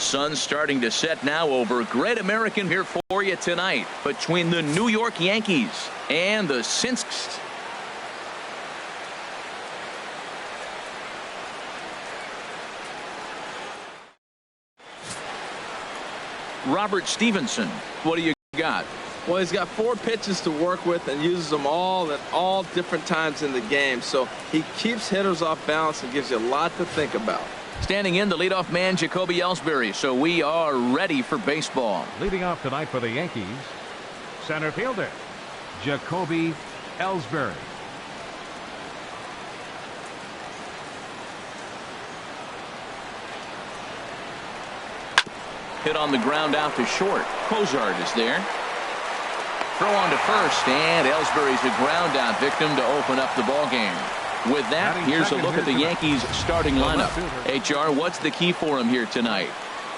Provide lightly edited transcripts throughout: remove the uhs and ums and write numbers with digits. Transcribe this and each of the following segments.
Sun's starting to set now over Great American here for you tonight between the New York Yankees and the THATN1CE's. Robert Stevenson, what do you got? Well, he's got 4 pitches to work with and uses them all at all different times in the game. So he keeps hitters off balance and gives you a lot to think about. Standing in, the leadoff man, Jacoby Ellsbury. So we are ready for baseball. Leading off tonight for the Yankees, center fielder, Jacoby Ellsbury. Hit on the ground out to short. Cozart is there. Throw on to first, and Ellsbury's a ground out victim to open up the ball game. With that, here's a look at the Yankees starting lineup. HR, what's the key for him here tonight?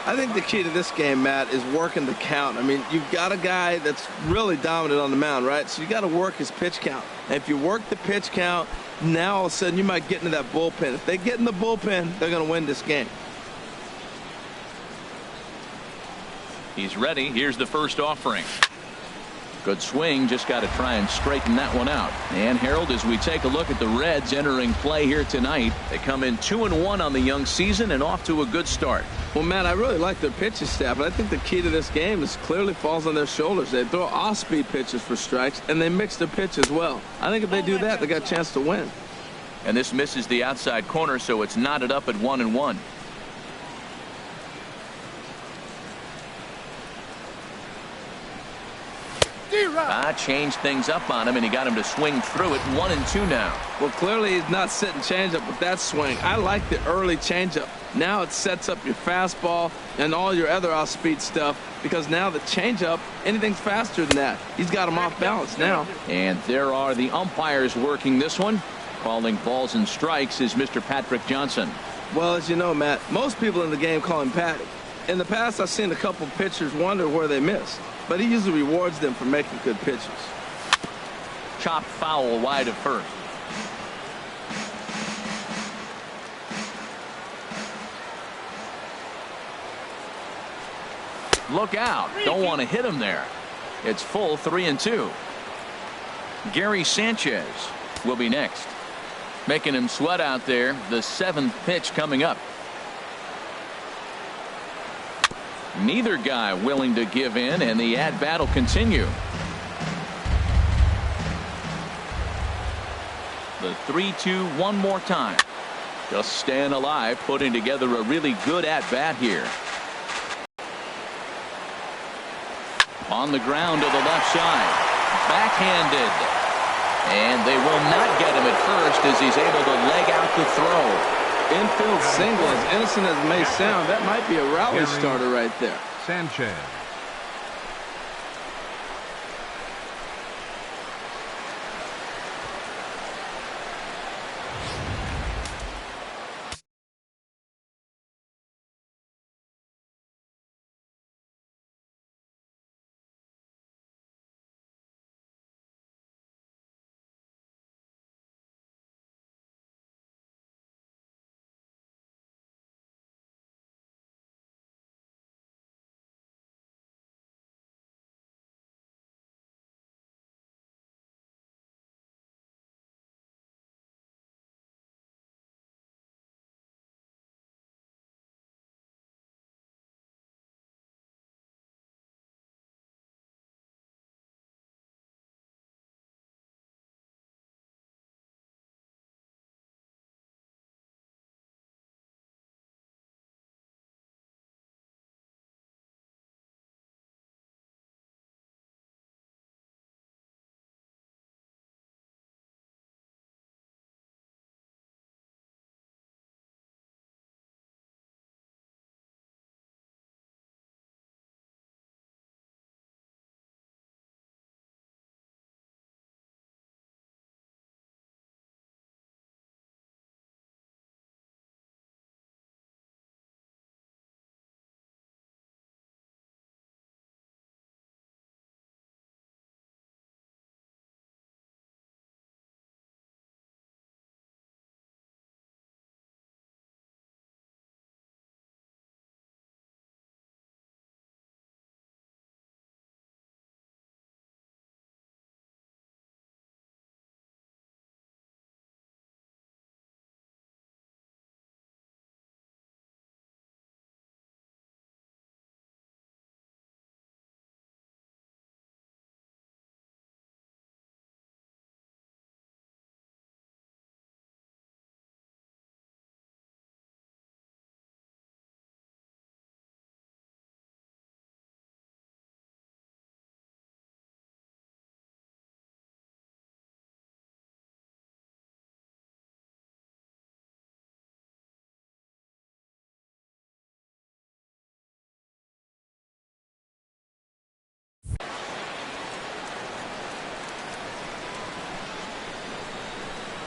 I think the key to this game, Matt, is working the count. I mean, you've got a guy that's really dominant on the mound, right? So you got to work his pitch count. And if you work the pitch count, now all of a sudden you might get into that bullpen. If they get in the bullpen, they're going to win this game. He's ready. Here's the first offering. Good swing. Just got to try and straighten that one out. And Harold, as we take a look at the Reds entering play here tonight, they come in 2-1 on the young season and off to a good start. Well, Matt, I really like their pitching staff, but I think the key to this game is clearly falls on their shoulders. They throw off-speed pitches for strikes, and they mix their pitch as well. I think if they do that, they got a chance to win. And this misses the outside corner, so it's knotted up at 1-1. Changed things up on him, and he got him to swing through it. 1-2 now. Well, clearly he's not sitting changeup with that swing. I like the early changeup. Now it sets up your fastball and all your other off-speed stuff, because now the changeup, anything's faster than that. He's got him off balance now. And there are the umpires working this one. Calling balls and strikes is Mr. Patrick Johnson. Well, as you know, Matt, most people in the game call him Patty. In the past, I've seen a couple pitchers wonder where they missed, but he usually rewards them for making good pitches. Chopped foul wide of first. Look out. Don't want to hit him there. It's full 3-2. Gary Sanchez will be next. Making him sweat out there. The 7th pitch coming up. Neither guy willing to give in, and the at-bat will continue. The 3-2 one more time. Just staying alive, putting together a really good at-bat here. On the ground to the left side. Backhanded. And they will not get him at first as he's able to leg out the throw. Infield single, as innocent as it may sound, that might be a rally starter right there. Sanchez.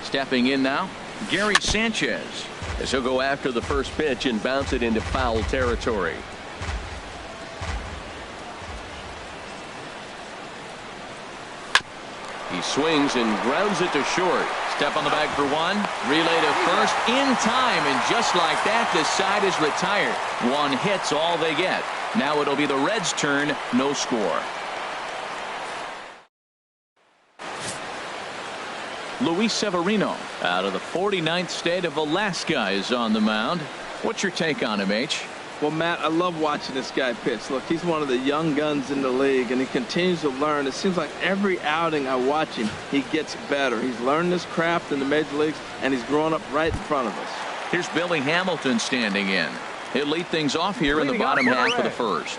Stepping in now, Gary Sanchez, as he'll go after the first pitch and bounce it into foul territory. He swings and grounds it to short. Step on the bag for one. Relay to first in time, and just like that, the side is retired. One hit's all they get. Now it'll be the Reds' turn. No score. Luis Severino out of the 49th state of Alaska is on the mound. What's your take on him, H? Well, Matt, I love watching this guy pitch. Look, he's one of the young guns in the league, and he continues to learn. It seems like every outing I watch him, he gets better. He's learned this craft in the major leagues, and he's growing up right in front of us. Here's Billy Hamilton standing in. He'll lead things off here in the bottom half of the first.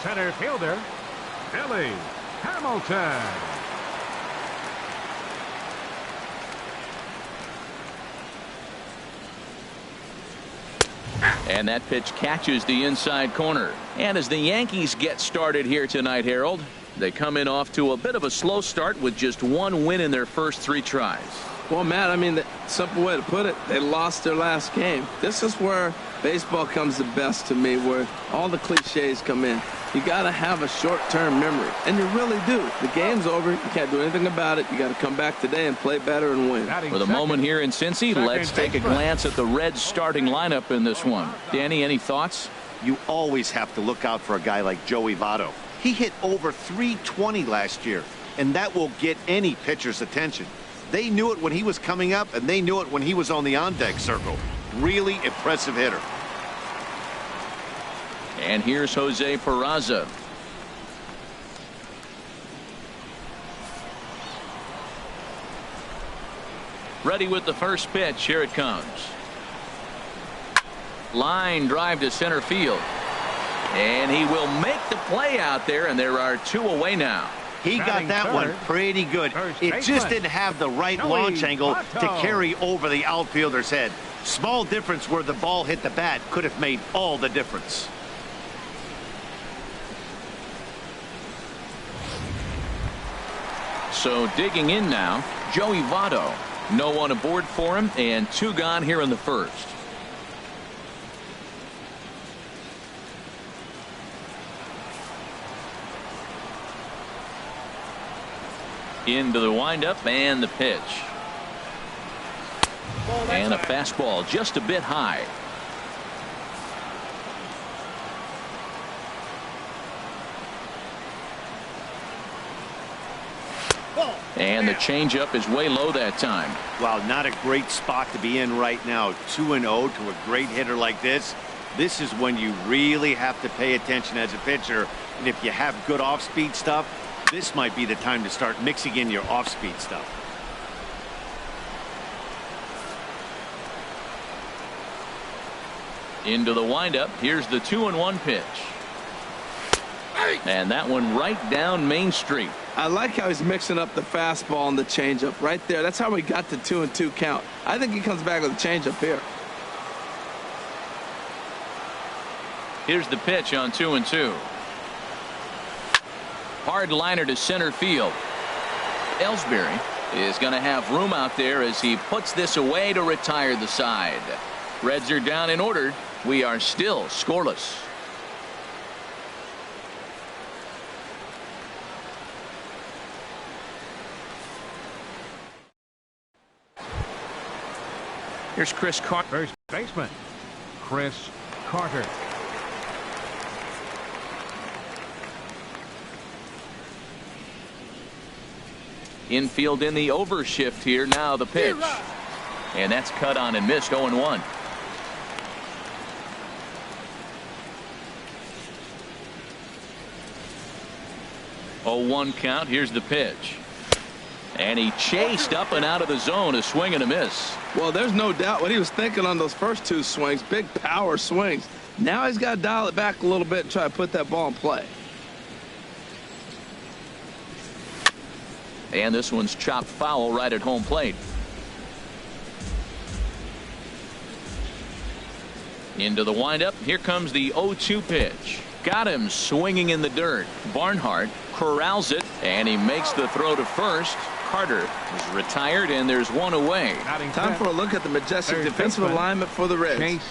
Center fielder, Billy Hamilton. And that pitch catches the inside corner. And as the Yankees get started here tonight, Harold, they come in off to a bit of a slow start with just one win in their first 3 tries. Well, Matt, I mean, the simple way to put it, they lost their last game. This is where baseball comes the best to me, where all the cliches come in. You got to have a short-term memory, and you really do. The game's over. You can't do anything about it. You got to come back today and play better and win. For the moment here in Cincy, let's take a glance at the Reds' starting lineup in this one. Danny, any thoughts? You always have to look out for a guy like Joey Votto. He hit over .320 last year, and that will get any pitcher's attention. They knew it when he was coming up, and they knew it when he was on the on-deck circle. Really impressive hitter. And here's Jose Peraza. Ready with the first pitch. Here it comes. Line drive to center field. And he will make the play out there, and there are 2 away now. He got that one pretty good. It just didn't have the right launch angle to carry over the outfielder's head. Small difference where the ball hit the bat could have made all the difference. So digging in now, Joey Votto. No one aboard for him, and 2 gone here in the first. Into the windup and the pitch. And a fastball just a bit high. And the changeup is way low that time. Wow, not a great spot to be in right now. 2-0 to a great hitter like this. This is when you really have to pay attention as a pitcher. And if you have good off-speed stuff, this might be the time to start mixing in your off-speed stuff. Into the windup. Here's the 2-1 pitch. And that one right down Main Street. I like how he's mixing up the fastball and the changeup right there. That's how we got the 2-2 count. I think he comes back with a changeup here. Here's the pitch on 2-2. Hard liner to center field. Ellsbury is going to have room out there as he puts this away to retire the side. Reds are down in order. We are still scoreless. Here's Chris Carter. First baseman, Chris Carter. Infield in the overshift here. Now the pitch. And that's cut on and missed. 0-1. Oh, 1 count. Here's the pitch. And he chased up and out of the zone. A swing and a miss. Well, there's no doubt what he was thinking on those first 2 swings. Big power swings. Now he's got to dial it back a little bit and try to put that ball in play. And this one's chopped foul right at home plate. Into the windup. Here comes the 0-2 pitch. Got him swinging in the dirt. Barnhart corrals it, and he makes the throw to first. Carter is retired, and there's one away. Time for a look at the majestic defensive alignment for the Reds.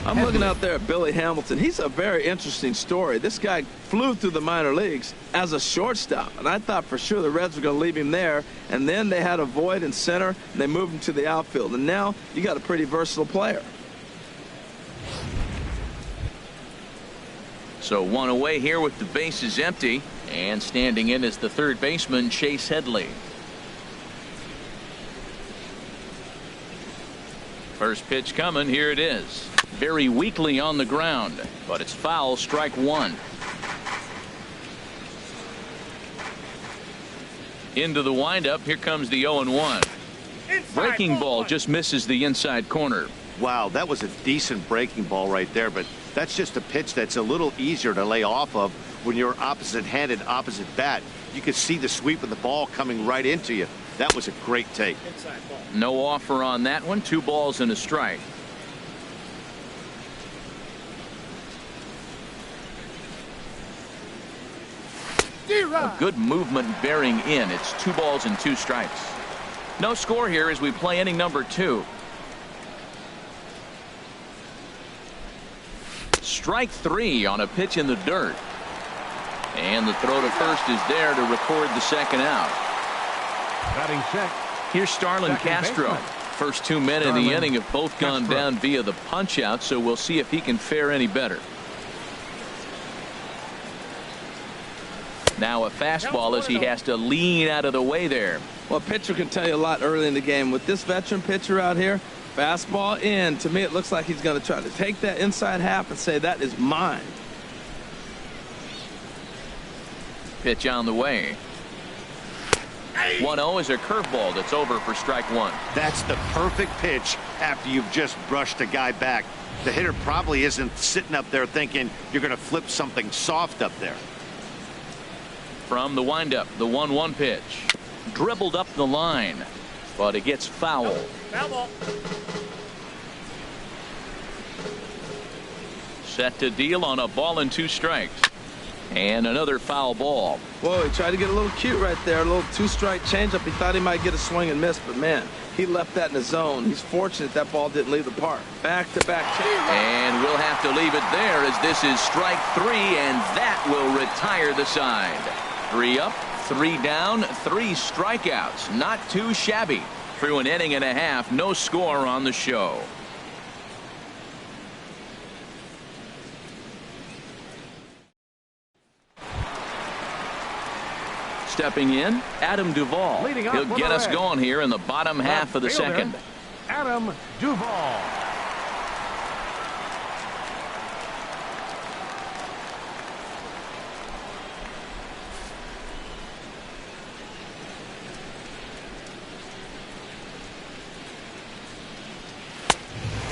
I'm looking out there at Billy Hamilton. He's a very interesting story. This guy flew through the minor leagues as a shortstop, and I thought for sure the Reds were going to leave him there, and then they had a void in center, and they moved him to the outfield, and now you got a pretty versatile player. So one away here with the bases empty, and standing in is the third baseman, Chase Headley. First pitch coming. Here it is. Very weakly on the ground, but it's foul. Strike one. Into the windup. Here comes the 0-1. Breaking ball just misses the inside corner. Wow, that was a decent breaking ball right there, but that's just a pitch that's a little easier to lay off of when you're opposite-handed, opposite bat. You could see the sweep of the ball coming right into you. That was a great take. No offer on that one. 2 balls and a strike. A good movement bearing in. It's 2 balls and 2 strikes. No score here as we play inning number 2. Strike 3 on a pitch in the dirt. And the throw to first is there to record the second out. Batting check. Here's Starlin Castro. First 2 men in the inning have both gone down via the punch out, so we'll see if he can fare any better. Now a fastball as he has to lean out of the way there. Well, a pitcher can tell you a lot early in the game. With this veteran pitcher out here, fastball in, to me it looks like he's going to try to take that inside half and say that is mine. Pitch on the way. 1-0 is a curveball that's over for strike one. That's the perfect pitch after you've just brushed a guy back. The hitter probably isn't sitting up there thinking you're going to flip something soft up there. From the windup, the 1-1 pitch. Dribbled up the line, but it gets foul. Foul ball. Set to deal on a ball and 2 strikes. And another foul ball. Whoa, he tried to get a little cute right there. A little 2-strike changeup. He thought he might get a swing and miss, but man, he left that in the zone. He's fortunate that ball didn't leave the park. Back-to-back change. And we'll have to leave it there as this is strike 3, and that will retire the side. 3 up, 3 down, 3 strikeouts. Not too shabby. Through an inning and a half, no score on the show. Stepping in, Adam Duvall. He'll get us going here in the bottom half of the second. Adam Duvall.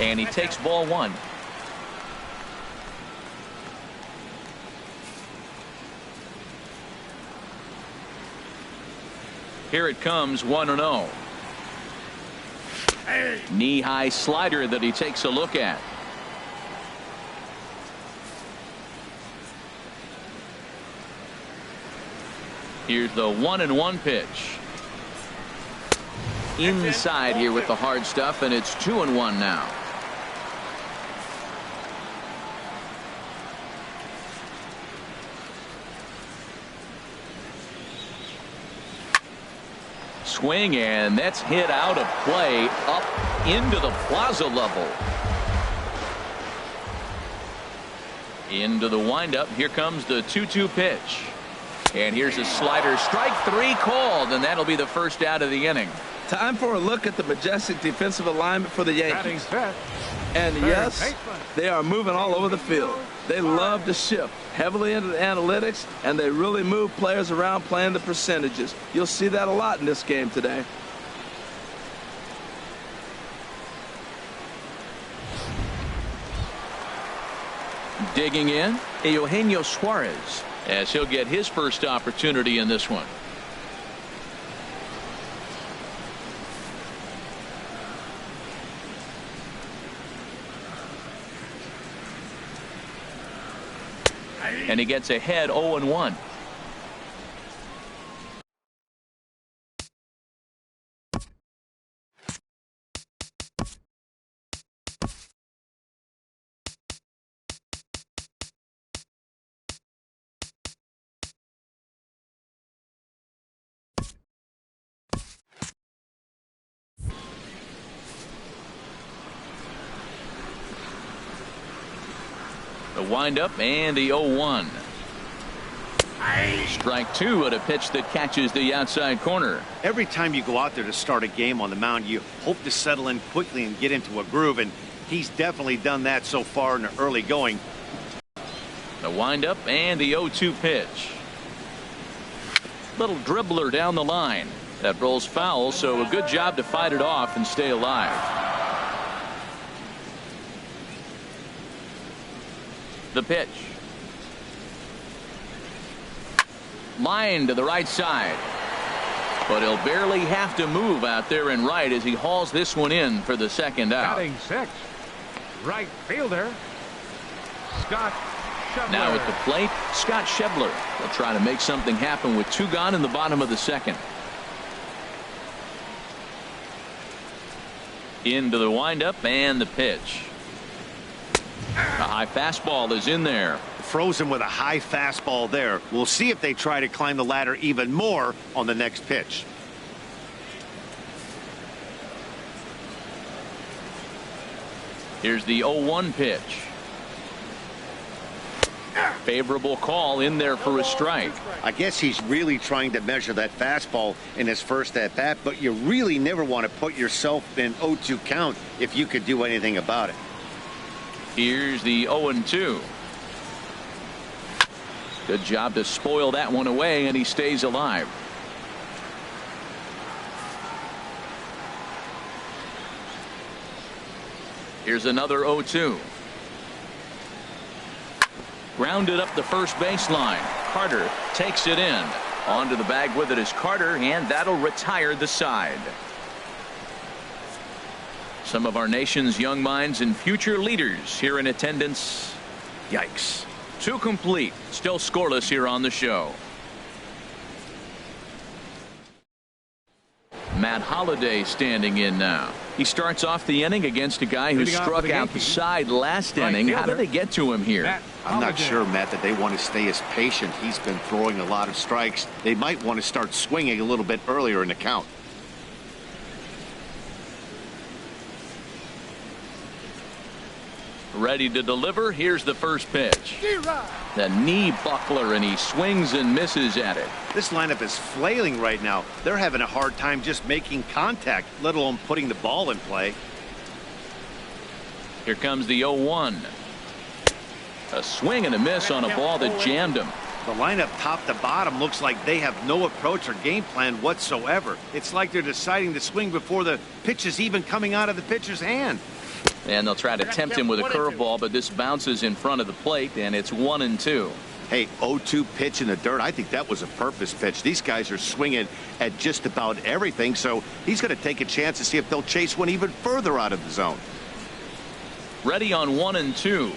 And he takes ball 1. Here it comes, 1-0. Knee-high slider that he takes a look at. Here's the 1-1 pitch. Inside here with the hard stuff, and it's 2-1 now. Swing, and that's hit out of play up into the plaza level. Into the windup. Here comes the 2-2 pitch. And here's a slider. Strike 3 called, and that'll be the first out of the inning. Time for a look at the majestic defensive alignment for the Yankees. And Third yes, baseman. they are moving all over the field. They love to shift heavily into the analytics, and they really move players around playing the percentages. You'll see that a lot in this game today. Digging in, Eugenio Suarez, as he'll get his first opportunity in this one. And he gets ahead 0-1. The windup and the 0-1. Strike two at a pitch that catches the outside corner. Every time you go out there to start a game on the mound, you hope to settle in quickly and get into a groove, and he's definitely done that so far in the early going. The windup and the 0-2 pitch. Little dribbler down the line. That rolls foul, so a good job to fight it off and stay alive. The pitch. Line to the right side. But he'll barely have to move out there in right as he hauls this one in for the second out. Batting sixth, right fielder, Scott Shebler. Now at the plate, Scott Shebler. They'll try to make something happen with two gone in the bottom of the second. Into the windup and the pitch. A high fastball is in there. Frozen with a high fastball there. We'll see if they try to climb the ladder even more on the next pitch. Here's the 0-1 pitch. Favorable call in there for a strike. I guess he's really trying to measure that fastball in his first at bat, but you really never want to put yourself in 0-2 count if you could do anything about it. Here's the 0-2. Good job to spoil that one away, and he stays alive. Here's another 0-2. Grounded up the first baseline. Carter takes it in. Onto the bag with it is Carter, and that'll retire the side. Some of our nation's young minds and future leaders here in attendance. Yikes. Two complete. Still scoreless here on the show. Matt Holliday standing in now. He starts off the inning against a guy who struck out the side last inning. How did they get to him here? I'm not sure, Matt, that they want to stay as patient. He's been throwing a lot of strikes. They might want to start swinging a little bit earlier in the count. Ready to deliver. Here's the first pitch. The knee buckler, and he swings and misses at it. This lineup is flailing right now. They're having a hard time just making contact, let alone putting the ball in play. Here comes the 0-1. A swing and a miss on a ball that jammed him. The lineup top to bottom looks like they have no approach or game plan whatsoever. It's like they're deciding to swing before the pitch is even coming out of the pitcher's hand. And they'll try to tempt him with a curveball, but this bounces in front of the plate, and it's 1-2. Hey, 0-2 pitch in the dirt. I think that was a purpose pitch. These guys are swinging at just about everything, so he's going to take a chance to see if they'll chase one even further out of the zone. Ready on 1-2.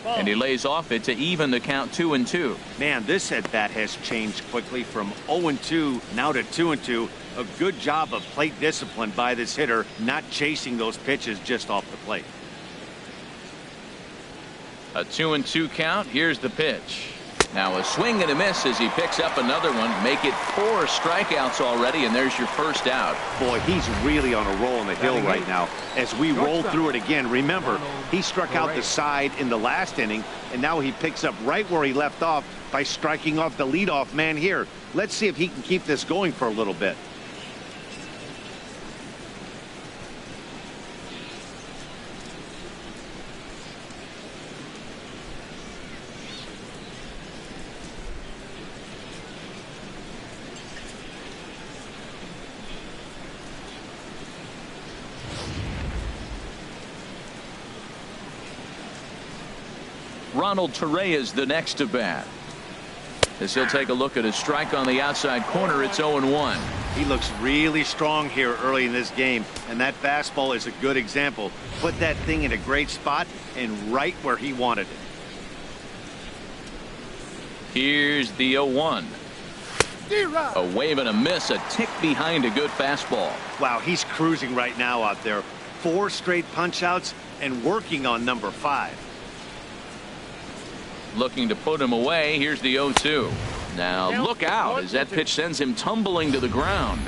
And he lays off it to even the count 2-2. Man, this at bat has changed quickly from 0-2 now to 2-2. A good job of plate discipline by this hitter, not chasing those pitches just off the plate. A 2-2 count. Here's the pitch. Now a swing and a miss as he picks up another one. Make it 4 strikeouts already, and there's your first out. Boy, he's really on a roll on the hill right now. As we roll through it again, remember, he struck out the side in the last inning, and now he picks up right where he left off by striking off the leadoff man here. Let's see if he can keep this going for a little bit. Ronald Torreyes the next to bat. As he'll take a look at his strike on the outside corner, it's 0-1. He looks really strong here early in this game, and that fastball is a good example. Put that thing in a great spot and right where he wanted it. Here's the 0-1. A wave and a miss, a tick behind a good fastball. Wow, he's cruising right now out there. 4 straight punch outs and working on number 5. Looking to put him away. Here's the 0-2. Now look out as that pitch sends him tumbling to the ground.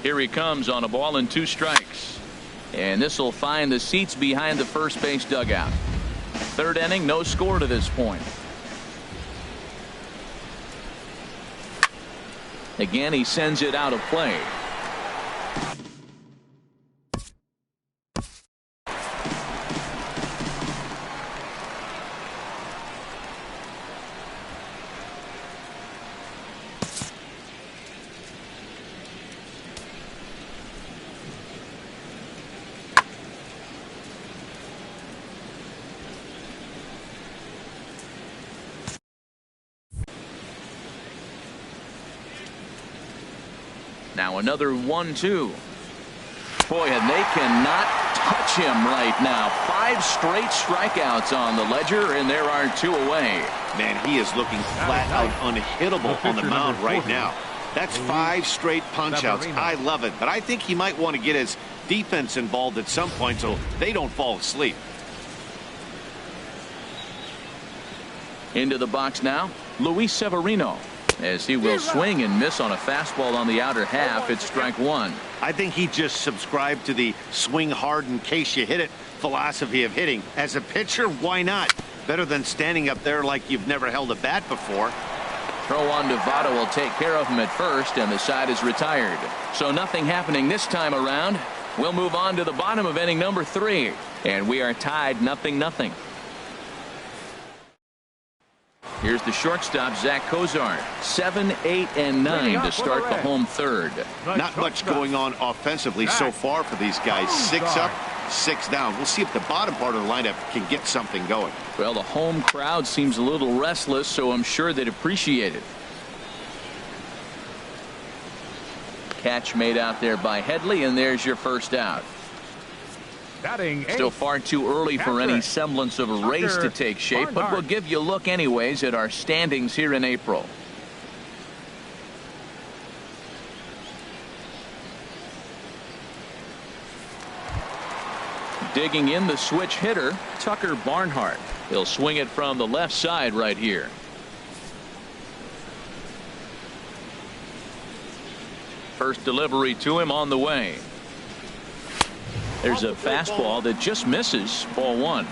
Here he comes on a ball and 2 strikes. And this will find the seats behind the first base dugout. 3rd inning, no score to this point. Again, he sends it out of play. Now another 1-2. Boy, and they cannot touch him right now. 5 straight strikeouts on the ledger, and there are 2 away. Man, he is looking flat out unhittable on the mound right now. That's 5 straight punch-outs. I love it, but I think he might want to get his defense involved at some point so they don't fall asleep. Into the box now, Luis Severino. As he will swing and miss on a fastball on the outer half. It's strike 1. I think he just subscribed to the swing hard in case you hit it philosophy of hitting. As a pitcher, why not? Better than standing up there like you've never held a bat before. Throw on to Votto will take care of him at first, and the side is retired. So nothing happening this time around. We'll move on to the bottom of inning number 3, and we are tied 0-0. Here's the shortstop, Zach Cozart. 7, 8, and 9 to start the home 3rd. Not much going on offensively so far for these guys. 6 up, 6 down. We'll see if the bottom part of the lineup can get something going. Well, the home crowd seems a little restless, so I'm sure they'd appreciate it. Catch made out there by Headley, and there's your first out. Still far too early for any semblance of a race to take shape, but we'll give you a look anyways at our standings here in April. Digging in the switch hitter, Tucker Barnhart. He'll swing it from the left side right here. First delivery to him on the way. There's a fastball that just misses. Ball 1.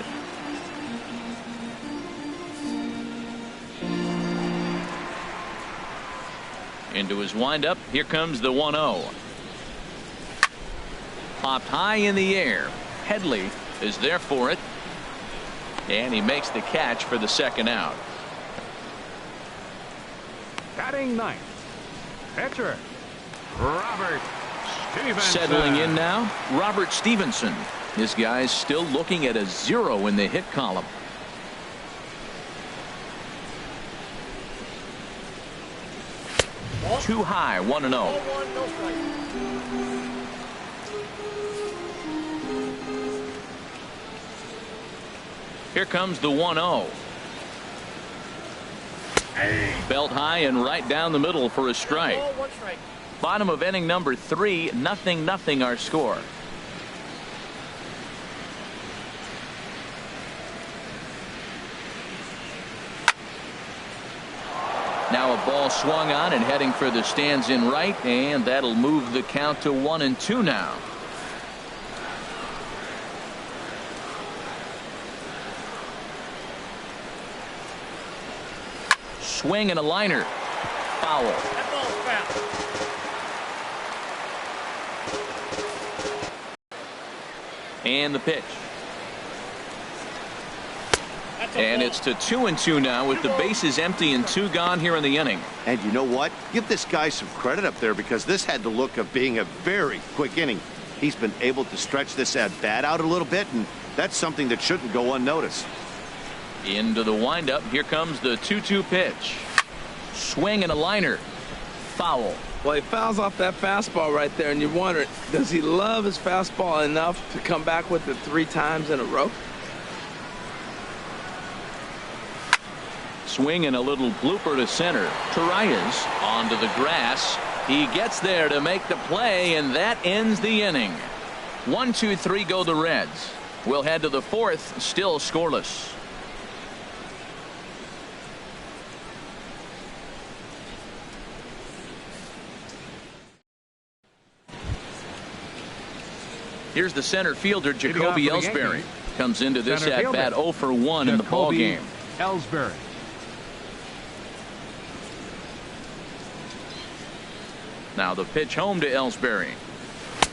Into his windup. Here comes the 1-0. Popped high in the air. Headley is there for it. And he makes the catch for the 2nd out. Batting 9th. Pitcher, Robert Stevenson. Settling in now, Robert Stevenson. This guy's still looking at a 0 in the hit column. Too high, 1-0. Here comes the 1-0. Belt high and right down the middle for a strike. Bottom of inning number 3, 0-0 our score. Now a ball swung on and heading for the stands in right, and that'll move the count to 1-2 now. Swing and a liner. Foul. That ball's foul. And the pitch. And it's to 2-2 now with the bases empty and 2 gone here in the inning. And you know what? Give this guy some credit up there because this had the look of being a very quick inning. He's been able to stretch this at bat out a little bit, and that's something that shouldn't go unnoticed. Into the windup. Here comes the 2-2 pitch. Swing and a liner. Foul. Well, he fouls off that fastball right there, and you wonder, does he love his fastball enough to come back with it 3 times in a row? Swing and a little blooper to center. Torreyes onto the grass. He gets there to make the play, and that ends the inning. 1, 2, 3 go the Reds. We'll head to the 4th, still scoreless. Here's the center fielder, Jacoby Ellsbury. Comes into this at bat 0 for 1 in the ball game. Ellsbury. Now the pitch home to Ellsbury.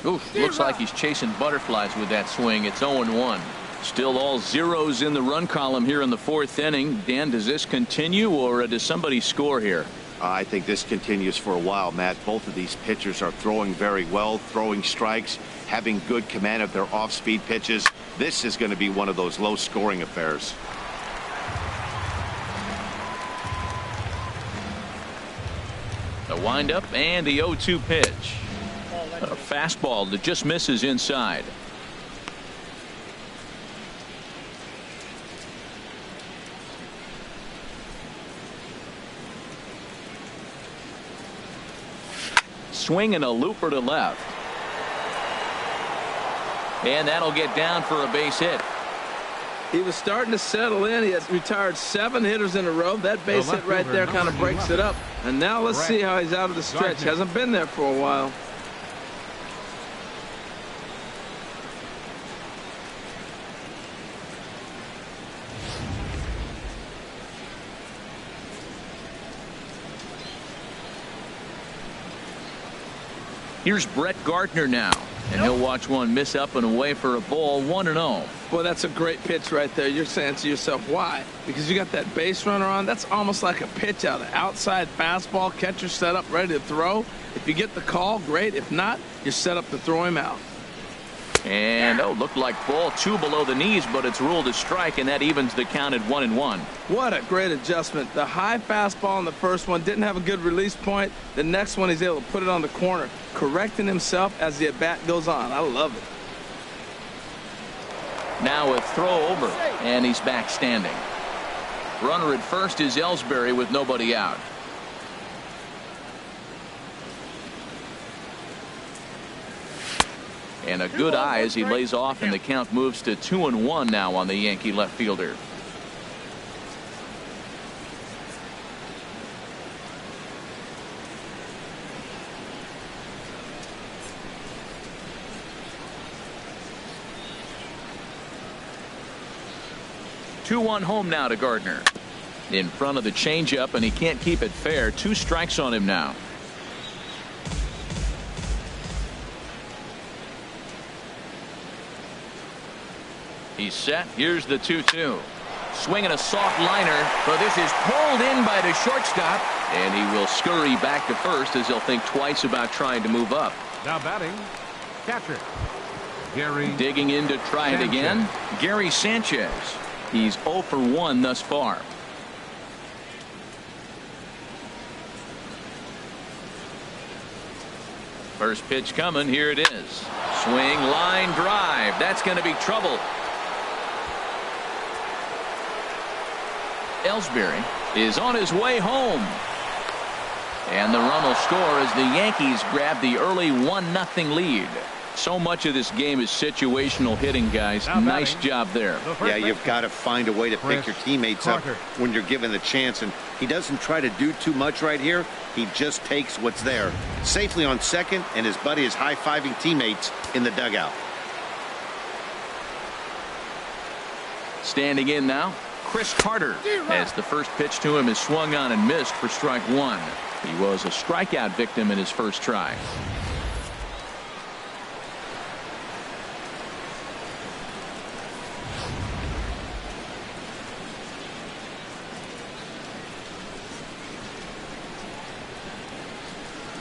Oof, looks like he's chasing butterflies with that swing. It's 0-1. Still all zeros in the run column here in the 4th inning. Dan, does this continue, or does somebody score here? I think this continues for a while, Matt. Both of these pitchers are throwing very well, throwing strikes, having good command of their off-speed pitches. This is going to be one of those low-scoring affairs. The windup and the 0-2 pitch. A fastball that just misses inside. Swing and a looper to left. And that'll get down for a base hit. He was starting to settle in. He has retired 7 hitters in a row. That base hit right there kind of breaks it up. And now let's see how he's out of the stretch. Hasn't been there for a while. Here's Brett Gardner now, and he'll watch one miss up and away for a ball. 1-0. Boy, that's a great pitch right there. You're saying to yourself, why? Because you got that base runner on. That's almost like a pitch out. An outside fastball, catcher set up, ready to throw. If you get the call, great. If not, you're set up to throw him out. And looked like ball 2 below the knees, but it's ruled a strike, and that evens the count at 1-1. What a great adjustment. The high fastball in the first one didn't have a good release point. The next one he's able to put it on the corner, correcting himself as the at bat goes on. I love it. Now a throw over, and he's back standing. Runner at first is Ellsbury with nobody out. And a good eye as he lays off, and the count moves to 2-1 now on the Yankee left fielder. Two-one home now to Gardner. In front of the changeup, and he can't keep it fair. 2 strikes on him now. He's set. Here's the 2-2. Swinging a soft liner, but this is pulled in by the shortstop, and he will scurry back to first as he'll think twice about trying to move up. Now batting, catcher Gary. Digging in to try it again, Gary Sanchez. He's 0 for 1 thus far. First pitch coming. Here it is. Swing, line drive. That's going to be trouble. Ellsbury is on his way home. And the run will score as the Yankees grab the early 1-0 lead. So much of this game is situational hitting, guys. Nice job there. Yeah, you've got to find a way to pick your teammates up when you're given the chance. And he doesn't try to do too much right here. He just takes what's there. Safely on second, and his buddy is high-fiving teammates in the dugout. Standing in now, Chris Carter, as the first pitch to him is swung on and missed for strike 1. He was a strikeout victim in his first try.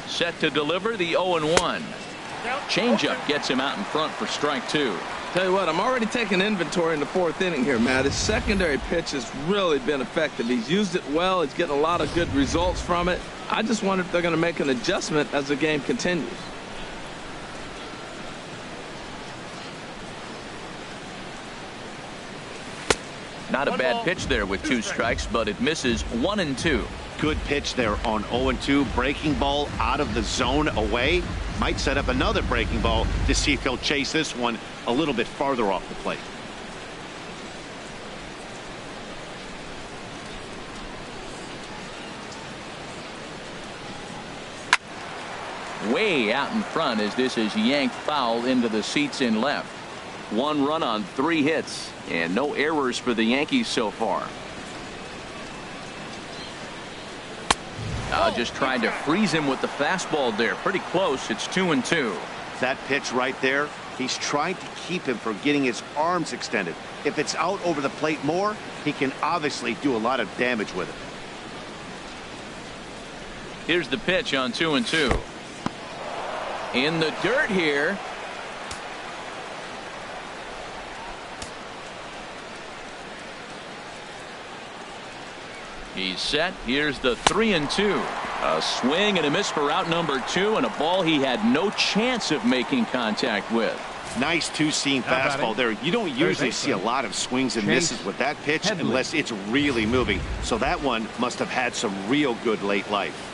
Set to deliver the 0-1. Changeup gets him out in front for strike 2. Tell you what, I'm already taking inventory in the 4th inning here, Matt. His secondary pitch has really been effective. He's used it well. He's getting a lot of good results from it. I just wonder if they're going to make an adjustment as the game continues. Not a bad pitch there with 2 strikes, but it misses 1-2. Good pitch there on 0-2. Breaking ball out of the zone away. Might set up another breaking ball to see if he'll chase this one a little bit farther off the plate. way out in front as this is yanked foul into the seats in left. 1 run on 3 hits and no errors for the Yankees so far. Just trying to freeze him with the fastball there. Pretty close. It's 2-2. That pitch right there, he's trying to keep him from getting his arms extended. If it's out over the plate more, he can obviously do a lot of damage with it. Here's the pitch on 2-2. In the dirt here. He's set. Here's the 3-2. A swing and a miss for out number 2, and a ball he had no chance of making contact with. Nice two-seam fastball there. You don't usually see a lot of swings and misses with that pitch unless it's really moving. So that one must have had some real good late life.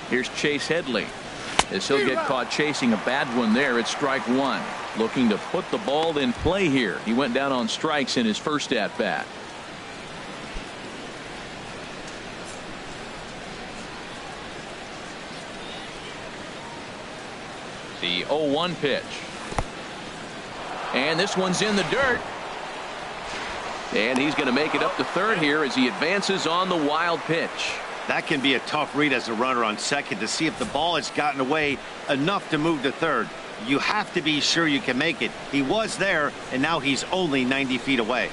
Here's Chase Headley. As he'll get caught chasing a bad one there, it's strike 1. Looking to put the ball in play here. He went down on strikes in his first at bat. The 0-1 pitch. And this one's in the dirt. And he's going to make it up to third here as he advances on the wild pitch. That can be a tough read as a runner on second to see if the ball has gotten away enough to move to third. You have to be sure you can make it. He was there, and now he's only 90 feet away.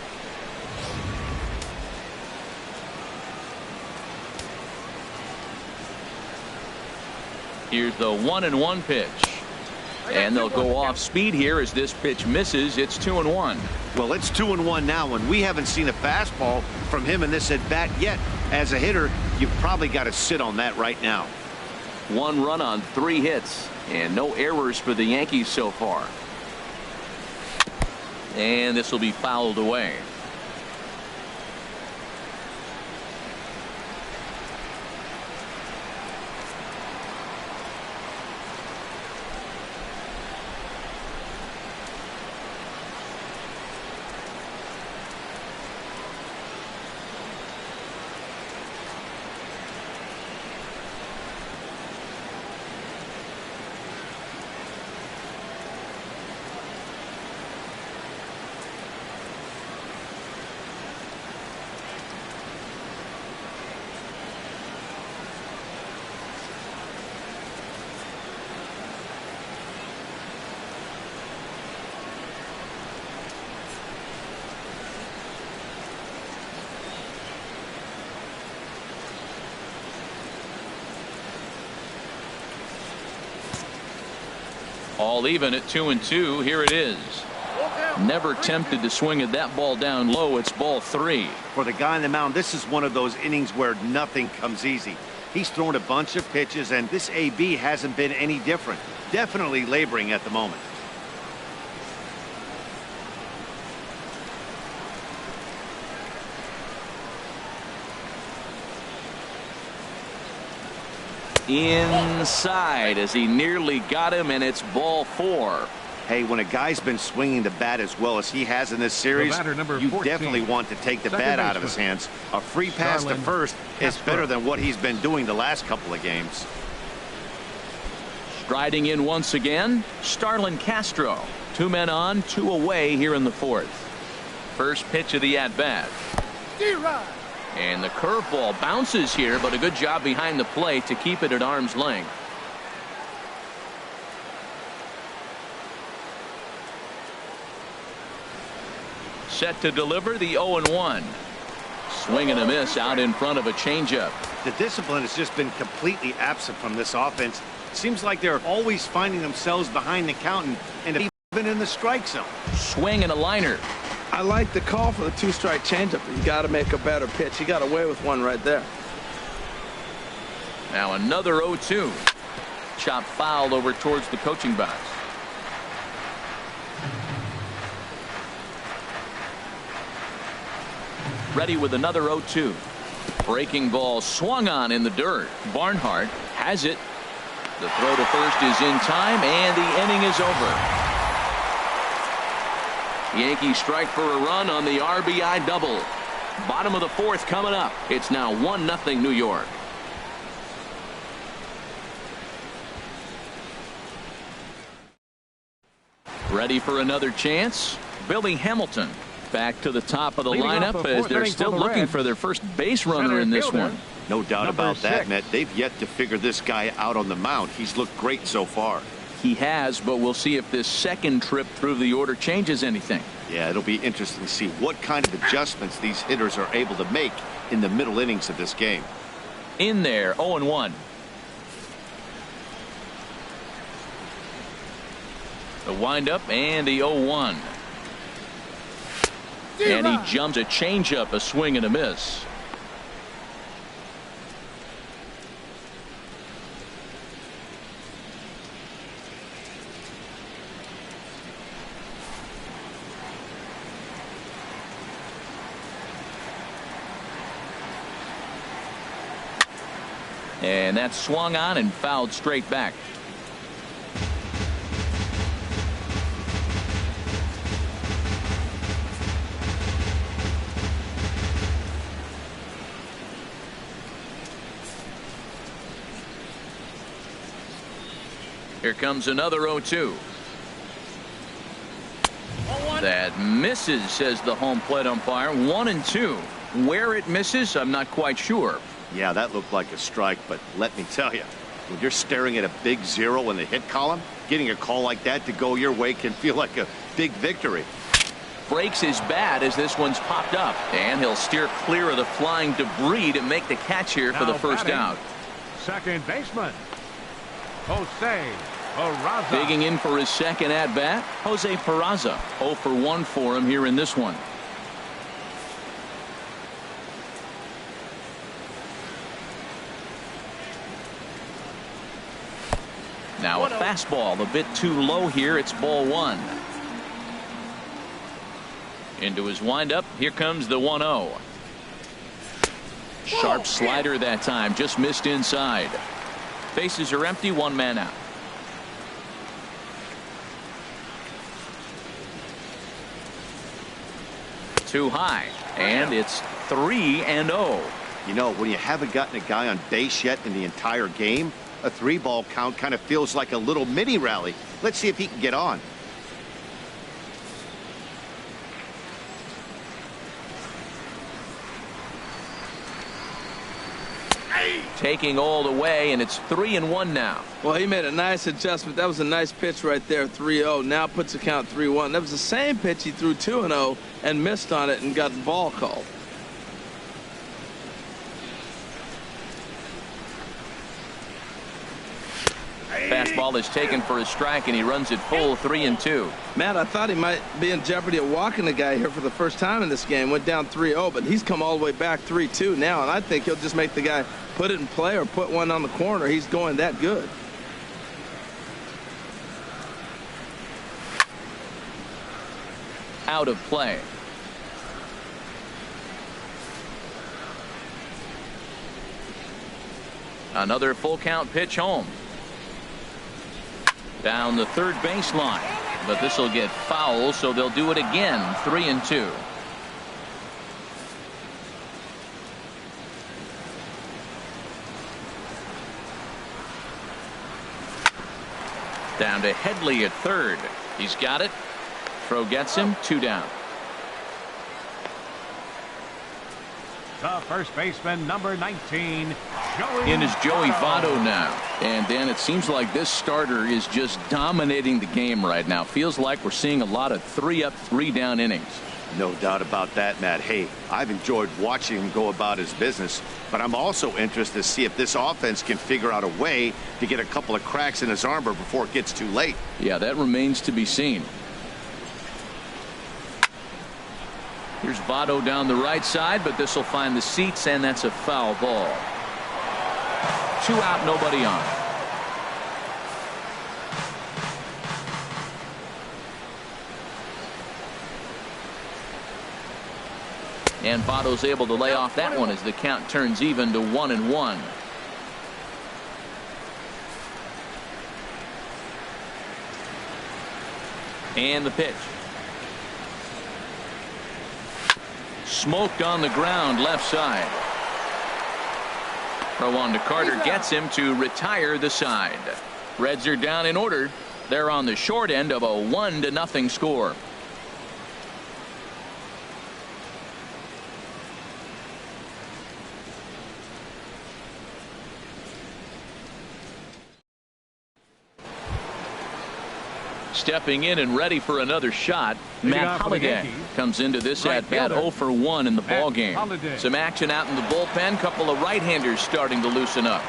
Here's the 1-1 pitch. And they'll go off speed here as this pitch misses. It's 2-1. Well, it's 2-1 now, and we haven't seen a fastball from him in this at bat yet. As a hitter, you've probably got to sit on that right now. 1 run on 3 hits and no errors for the Yankees so far. And this will be fouled away. All even at 2-2. Here it is. Never tempted to swing at that ball down low. It's ball 3. For the guy on the mound, this is one of those innings where nothing comes easy. He's thrown a bunch of pitches, and this AB hasn't been any different. Definitely laboring at the moment. Inside as he nearly got him, and it's ball 4. Hey, when a guy's been swinging the bat as well as he has in this series, you definitely want to take the bat out of his hands. A free pass to first is better than what he's been doing the last couple of games. Striding in once again, Starlin Castro. 2 men on, 2 away here in the 4th. First pitch of the at-bat. And the curveball bounces here, but a good job behind the plate to keep it at arm's length. Set to deliver the 0-1. Swing and a miss out in front of a changeup. The discipline has just been completely absent from this offense. Seems like they're always finding themselves behind the count and even in the strike zone. Swing and a liner. I like the call for the 2-strike changeup. You got to make a better pitch. He got away with one right there. Now another 0-2. Chop fouled over towards the coaching box. Ready with another 0-2. Breaking ball swung on in the dirt. Barnhart has it. The throw to first is in time, and the inning is over. Yankees strike for a run on the RBI double. Bottom of the 4th coming up. It's now 1-0 New York. Ready for another chance? Billy Hamilton back to the top of the Leading lineup off the as fourth they're inning still for the looking Reds. for their first base runner Center in this fielder, one. No doubt number about that, 6. Matt. They've yet to figure this guy out on the mound. He's looked great so far. He has, but we'll see if this second trip through the order changes anything. Yeah, it'll be interesting to see what kind of adjustments these hitters are able to make in the middle innings of this game. In there, 0-1. The windup and the 0-1. And he jumps a changeup, a swing and a miss. And that's swung on and fouled straight back. Here comes another 0-2. That misses, says the home plate umpire. 1-2. Where it misses, I'm not quite sure. Yeah, that looked like a strike, but let me tell you, when you're staring at a big 0 in the hit column, getting a call like that to go your way can feel like a big victory. Breaks his bat as this one's popped up, and he'll steer clear of the flying debris to make the catch here for the first batting, out. Second baseman, Jose Peraza. Digging in for his second at bat, Jose Peraza. 0 for 1 for him here in this one. Now a fastball a bit too low here. It's ball 1. Into his windup. Here comes the 1-0. Sharp slider that time. Just missed inside. Bases are empty. 1 man out. Too high. And it's 3-0. You know, when you haven't gotten a guy on base yet in the entire game, a 3-ball count kind of feels like a little mini rally. Let's see if he can get on. Taking all the way, and it's 3-1 now. Well, he made a nice adjustment. That was a nice pitch right there, 3-0. Now puts the count 3-1. That was the same pitch he threw 2-0 and missed on it and got the ball called. Fastball is taken for a strike, and he runs it full 3-2. Matt, I thought he might be in jeopardy of walking the guy here for the first time in this game. Went down 3-0, but he's come all the way back 3-2 now, and I think he'll just make the guy put it in play or put one on the corner. He's going that good. Out of play. Another full count pitch home. Down the third baseline, but this will get foul, so they'll do it again. 3-2. Down to Headley at third. He's got it. Throw gets him. 2 down. The first baseman, number 19, Joey. In is Joey Votto now. And Dan, it seems like this starter is just dominating the game right now. Feels like we're seeing a lot of 3-up, 3-down innings. No doubt about that, Matt. Hey, I've enjoyed watching him go about his business, but I'm also interested to see if this offense can figure out a way to get a couple of cracks in his armor before it gets too late. Yeah, that remains to be seen. Here's Votto down the right side, but this will find the seats, and that's a foul ball. 2 out, nobody on. And Votto's able to lay off that one as the count turns even to 1-1. And the pitch. Smoked on the ground left side. Throw on to Carter gets him to retire the side. Reds are down in order. They're on the short end of a 1-0 score. Stepping in and ready for another shot, Matt Holliday comes into this at-bat 0 for 1 in the ball game. Some action out in the bullpen. Couple of right-handers starting to loosen up.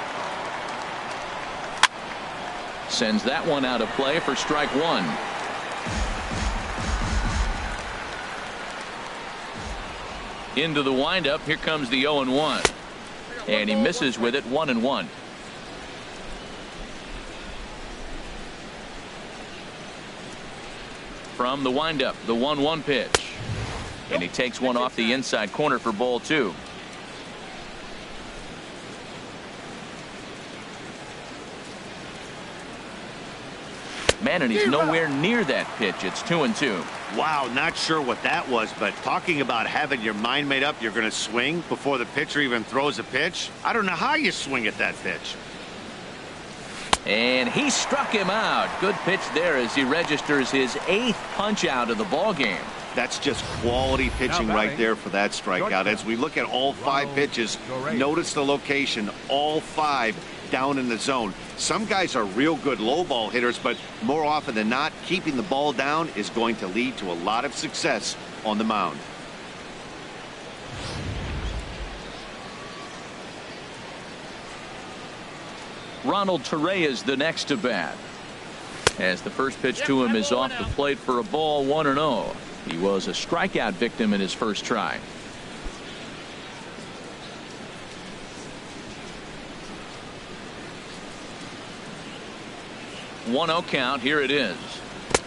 Sends that one out of play for strike one. Into the windup. Here comes the 0-1. And he misses with it, 1-1. From the windup, the 1-1 pitch. And he takes one off the inside corner for ball two. Man, and he's nowhere near that pitch. It's 2-2. Wow, not sure what that was, but talking about having your mind made up you're going to swing before the pitcher even throws a pitch. I don't know how you swing at that pitch. And he struck him out. Good pitch there as he registers his 8th punch out of the ball game. That's just quality pitching right there for that strikeout. As we look at all 5 pitches, notice the location, all 5 down in the zone. Some guys are real good low ball hitters, but more often than not, keeping the ball down is going to lead to a lot of success on the mound. Ronald Torre is the next to bat. As the first pitch to him is off the plate for a ball, 1-0. He was a strikeout victim in his first try. One 0 count. Here it is.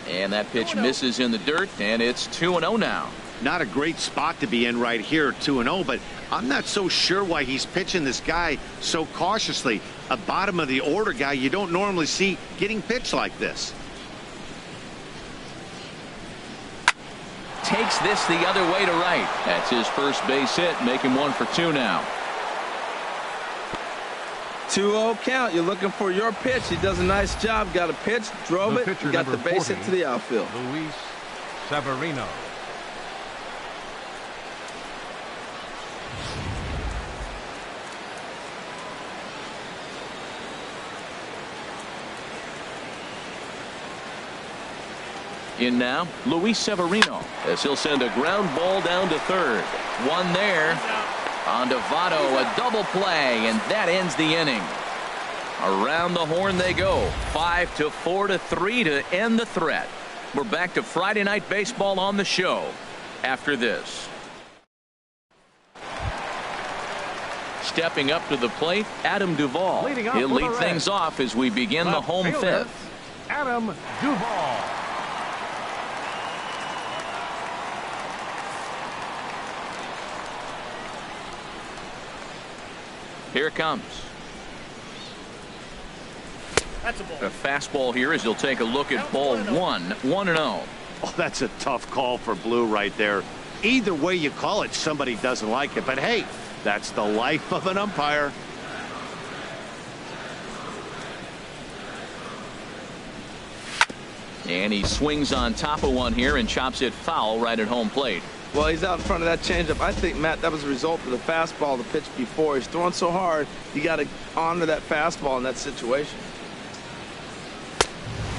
And that pitch misses in the dirt, and it's 2-0 now. Not a great spot to be in right here, 2-0, but I'm not so sure why he's pitching this guy so cautiously. A bottom of the order guy you don't normally see getting pitched like this. Takes this the other way to right. That's his first base hit, making 1 for 2 now. 2-0 count. You're looking for your pitch. He does a nice job. Got a pitch, drove it, got the base hit to the outfield. Luis Severino. In now, Luis Severino, as he'll send a ground ball down to third. One there. On to Votto, a double play, and that ends the inning. Around the horn they go. 5-4-3 to end the threat. We're back to Friday Night Baseball on the show after this. Stepping up to the plate, Adam Duvall. He'll lead things off as we begin the home fifth. Adam Duvall. Here it comes. That's a ball. A fastball here as he'll take a look at ball 1, 1-0. Oh, that's a tough call for Blue right there. Either way you call it, somebody doesn't like it. But hey, that's the life of an umpire. And he swings on top of one here and chops it foul right at home plate. Well, he's out in front of that changeup. I think, Matt, that was a result of the fastball, the pitch before. He's throwing so hard, you got to honor that fastball in that situation.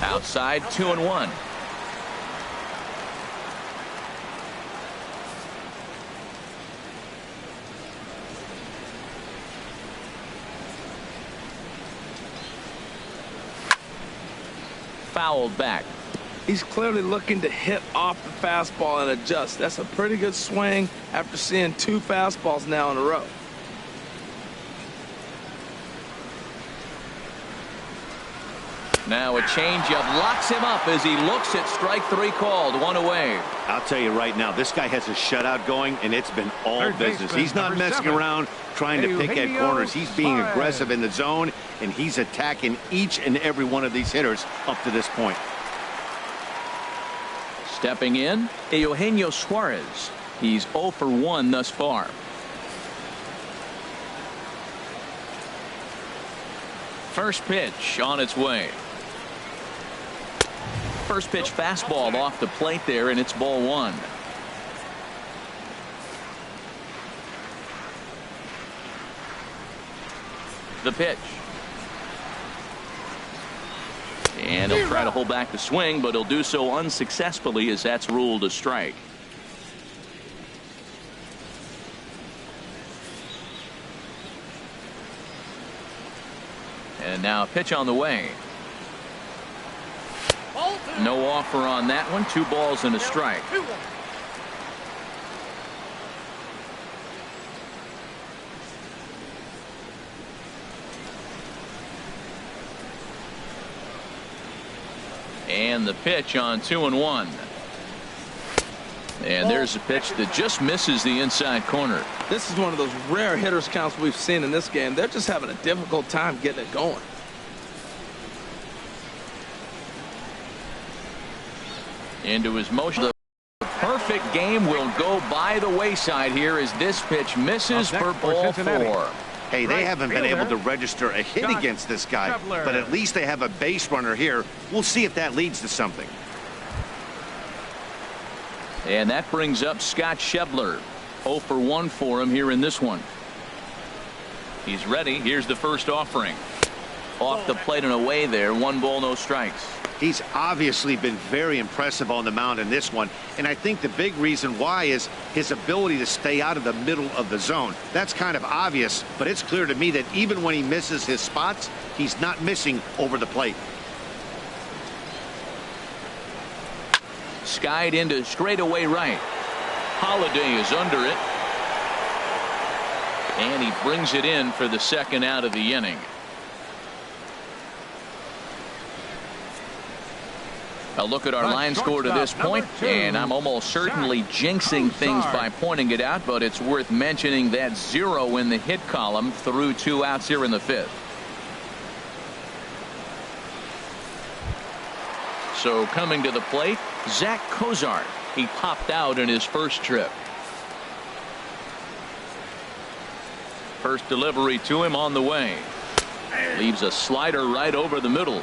Outside, 2-1. Fouled back. He's clearly looking to hit off the fastball and adjust. That's a pretty good swing after seeing 2 fastballs now in a row. Now a changeup locks him up as he looks at strike 3 called. 1 away. I'll tell you right now, this guy has a shutout going, and it's been all business. He's not messing around trying to pick at corners. He's being aggressive in the zone, and he's attacking each and every one of these hitters up to this point. Stepping in, Eugenio Suarez. He's 0 for 1 thus far. First pitch on its way. First pitch fastball off the plate there, and it's ball one. The pitch. And he'll try to hold back the swing, but he'll do so unsuccessfully as that's ruled a strike. And now a pitch on the way. No offer on that one. 2 balls and a strike. And the pitch on 2-1. And there's a pitch that just misses the inside corner. This is one of those rare hitters counts we've seen in this game. They're just having a difficult time getting it going. Into his motion. The perfect game will go by the wayside here as this pitch misses for ball 4. Hey, they haven't been able to register a hit against this guy, but at least they have a base runner here. We'll see if that leads to something. And that brings up Scott Schebler. 0 for 1 for him here in this one. He's ready. Here's the first offering. Off the plate and away there. 1 ball, no strikes. He's obviously been very impressive on the mound in this one, and I think the big reason why is his ability to stay out of the middle of the zone. That's kind of obvious, but it's clear to me that even when he misses his spots, he's not missing over the plate. Skied into straightaway right. Holiday is under it. And he brings it in for the second out of the inning. A look at our line score to this point, and I'm almost certainly jinxing things by pointing it out, but it's worth mentioning that 0 in the hit column through 2 outs here in the 5th. So coming to the plate, Zach Cozart. He popped out in his first trip. First delivery to him on the way. Leaves a slider right over the middle.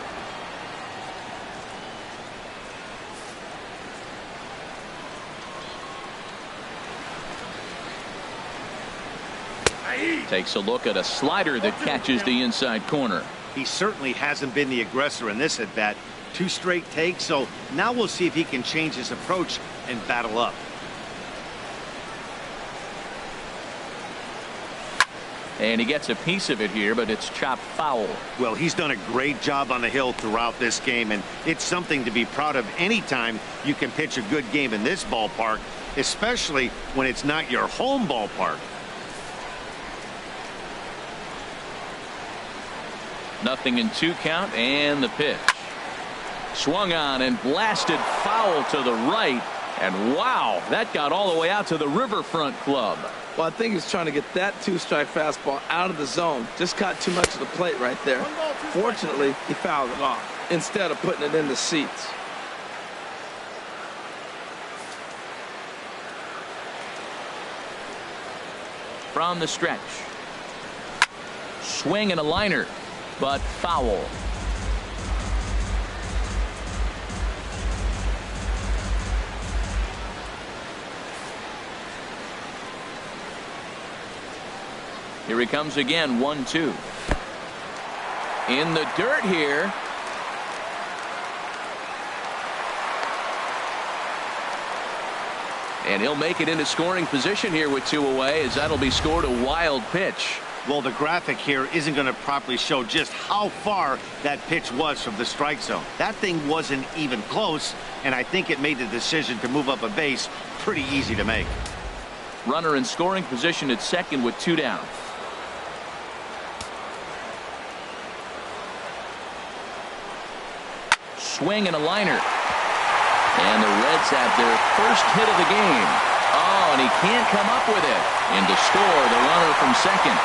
Takes a look at a slider that catches the inside corner. He certainly hasn't been the aggressor in this at bat. 2 straight takes, so now we'll see if he can change his approach and battle up. And he gets a piece of it here, but it's chopped foul. Well, he's done a great job on the hill throughout this game, and it's something to be proud of anytime you can pitch a good game in this ballpark, especially when it's not your home ballpark. Nothing in 2 count, and the pitch. Swung on and blasted foul to the right. And wow, that got all the way out to the Riverfront Club. Well, I think he's trying to get that 2-strike fastball out of the zone. Just caught too much of the plate right there. Fortunately, he fouled it off instead of putting it in the seats. From the stretch. Swing and a liner, but foul. Here he comes again, 1-2. In the dirt here. And he'll make it into scoring position here with 2 away, as that'll be scored a wild pitch. Well, the graphic here isn't going to properly show just how far that pitch was from the strike zone. That thing wasn't even close, and I think it made the decision to move up a base pretty easy to make. Runner in scoring position at second with 2 down. Swing and a liner. And the Reds have their first hit of the game. Oh, and he can't come up with it. And to score, the runner from second.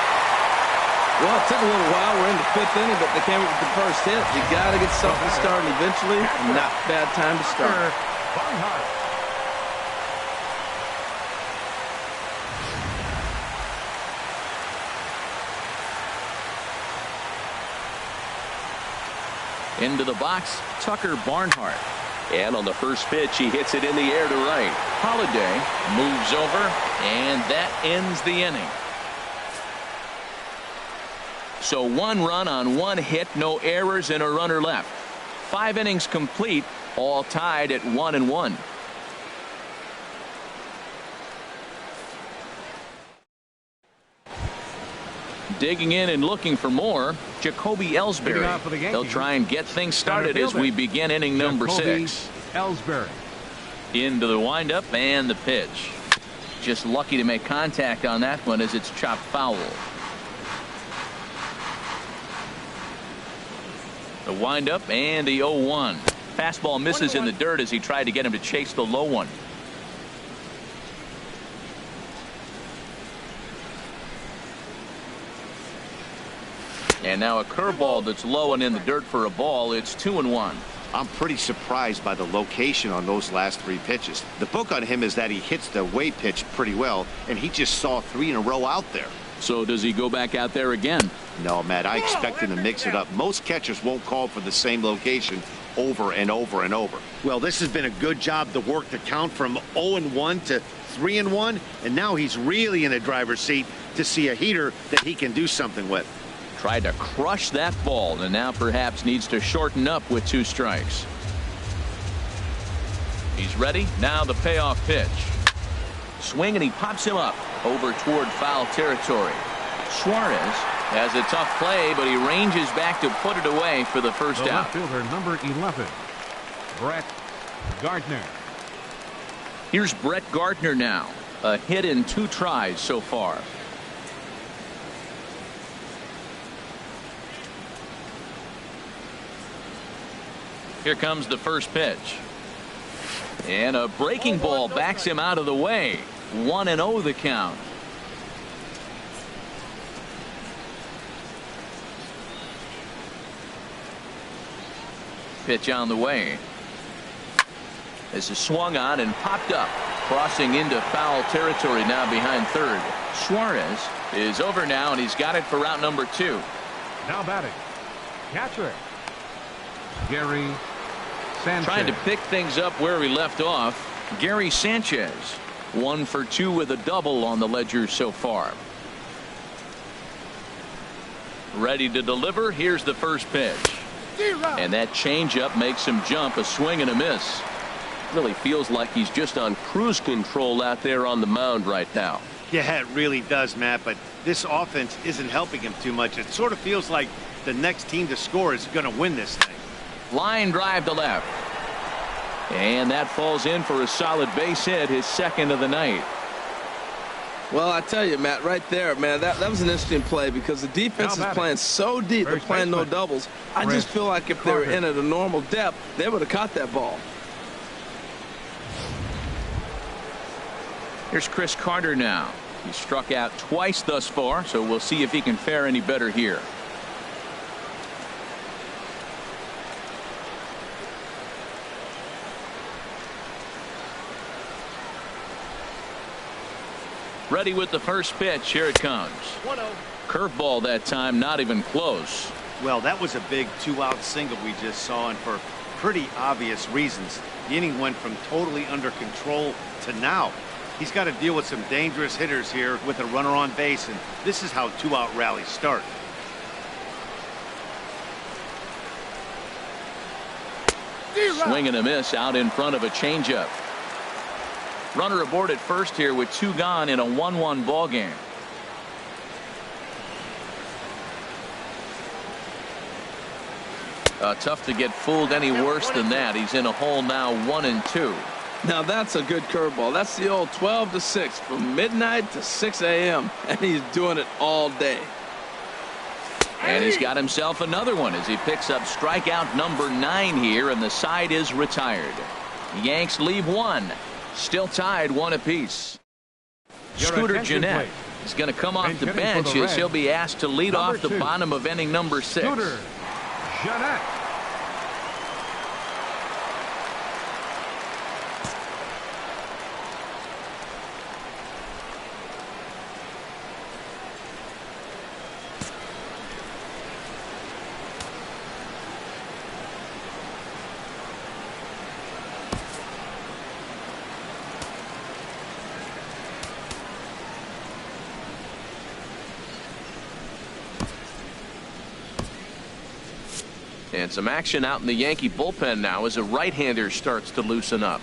Well, it took a little while. We're in the 5th inning, but they came up with the first hit. You got to get something started eventually. Not a bad time to start. Into the box, Tucker Barnhart. And on the first pitch, he hits it in the air to right. Holiday moves over, and that ends the inning. So 1 run on 1 hit, no errors, and a runner left. 5 innings complete, all tied at 1-1. Digging in and looking for more, Jacoby Ellsbury. They'll try and get things started as we begin inning number 6. Ellsbury. Into the windup and the pitch. Just lucky to make contact on that one as it's chopped foul. The windup and the 0-1. Fastball misses in the dirt as he tried to get him to chase the low one. And now a curveball that's low and in the dirt for a ball. It's 2-1. I'm pretty surprised by the location on those last 3 pitches. The book on him is that he hits the away pitch pretty well, and he just saw 3 in a row out there. So does he go back out there again? No, Matt, I expect him to mix it up. Most catchers won't call for the same location over and over and over. Well, this has been a good job to work the count from 0-1 to 3-1, and now he's really in a driver's seat to see a heater that he can do something with. Tried to crush that ball, and now perhaps needs to shorten up with 2 strikes. He's ready. Now the payoff pitch. Swing, and he pops him up over toward foul territory. Suarez has a tough play, but he ranges back to put it away for the first out. Left fielder number 11, Brett Gardner. Here's Brett Gardner now. A hit in 2 tries so far. Here comes the first pitch. And a breaking ball backs him out of the way. 1-0 the count. Pitch on the way. This is swung on and popped up. Crossing into foul territory now behind third. Suarez is over now, and he's got it for route number 2. Now batting, catcher Gary Sanchez. Trying to pick things up where we left off. Gary Sanchez, 1 for 2 with a double on the ledger so far. Ready to deliver. Here's the first pitch. And that changeup makes him jump. A swing and a miss. Really feels like he's just on cruise control out there on the mound right now. Yeah, it really does, Matt, but this offense isn't helping him too much. It sort of feels like the next team to score is going to win this thing. Line drive to left. And that falls in for a solid base hit, his 2nd of the night. Well, I tell you, Matt, right there, man, that was an interesting play because the defense is playing so deep. They're playing no doubles. I just feel like if they were in at a normal depth, they would have caught that ball. Here's Chris Carter now. He's struck out twice thus far, so we'll see if he can fare any better here. Ready with the first pitch. Here it comes. 1-0. Curveball that time, not even close. Well, that was a big 2-out single we just saw, and for pretty obvious reasons. The inning went from totally under control to now. He's got to deal with some dangerous hitters here with a runner on base, and this is how 2-out rallies start. Swing and a miss out in front of a changeup. Runner aboard at first here with 2 gone in a 1-1 ball game. Tough to get fooled any worse than that. He's in a hole now, 1-2. Now that's a good curveball. That's the old 12 to 6 from midnight to 6 a.m. and he's doing it all day. And he's got himself another one as he picks up strikeout number 9 here, and the side is retired. Yanks leave 1. Still tied 1 apiece. Scooter Gennett is going to come off the bench as he'll be asked to lead off the bottom of inning number 6. Scooter Gennett. And some action out in the Yankee bullpen now as a right-hander starts to loosen up.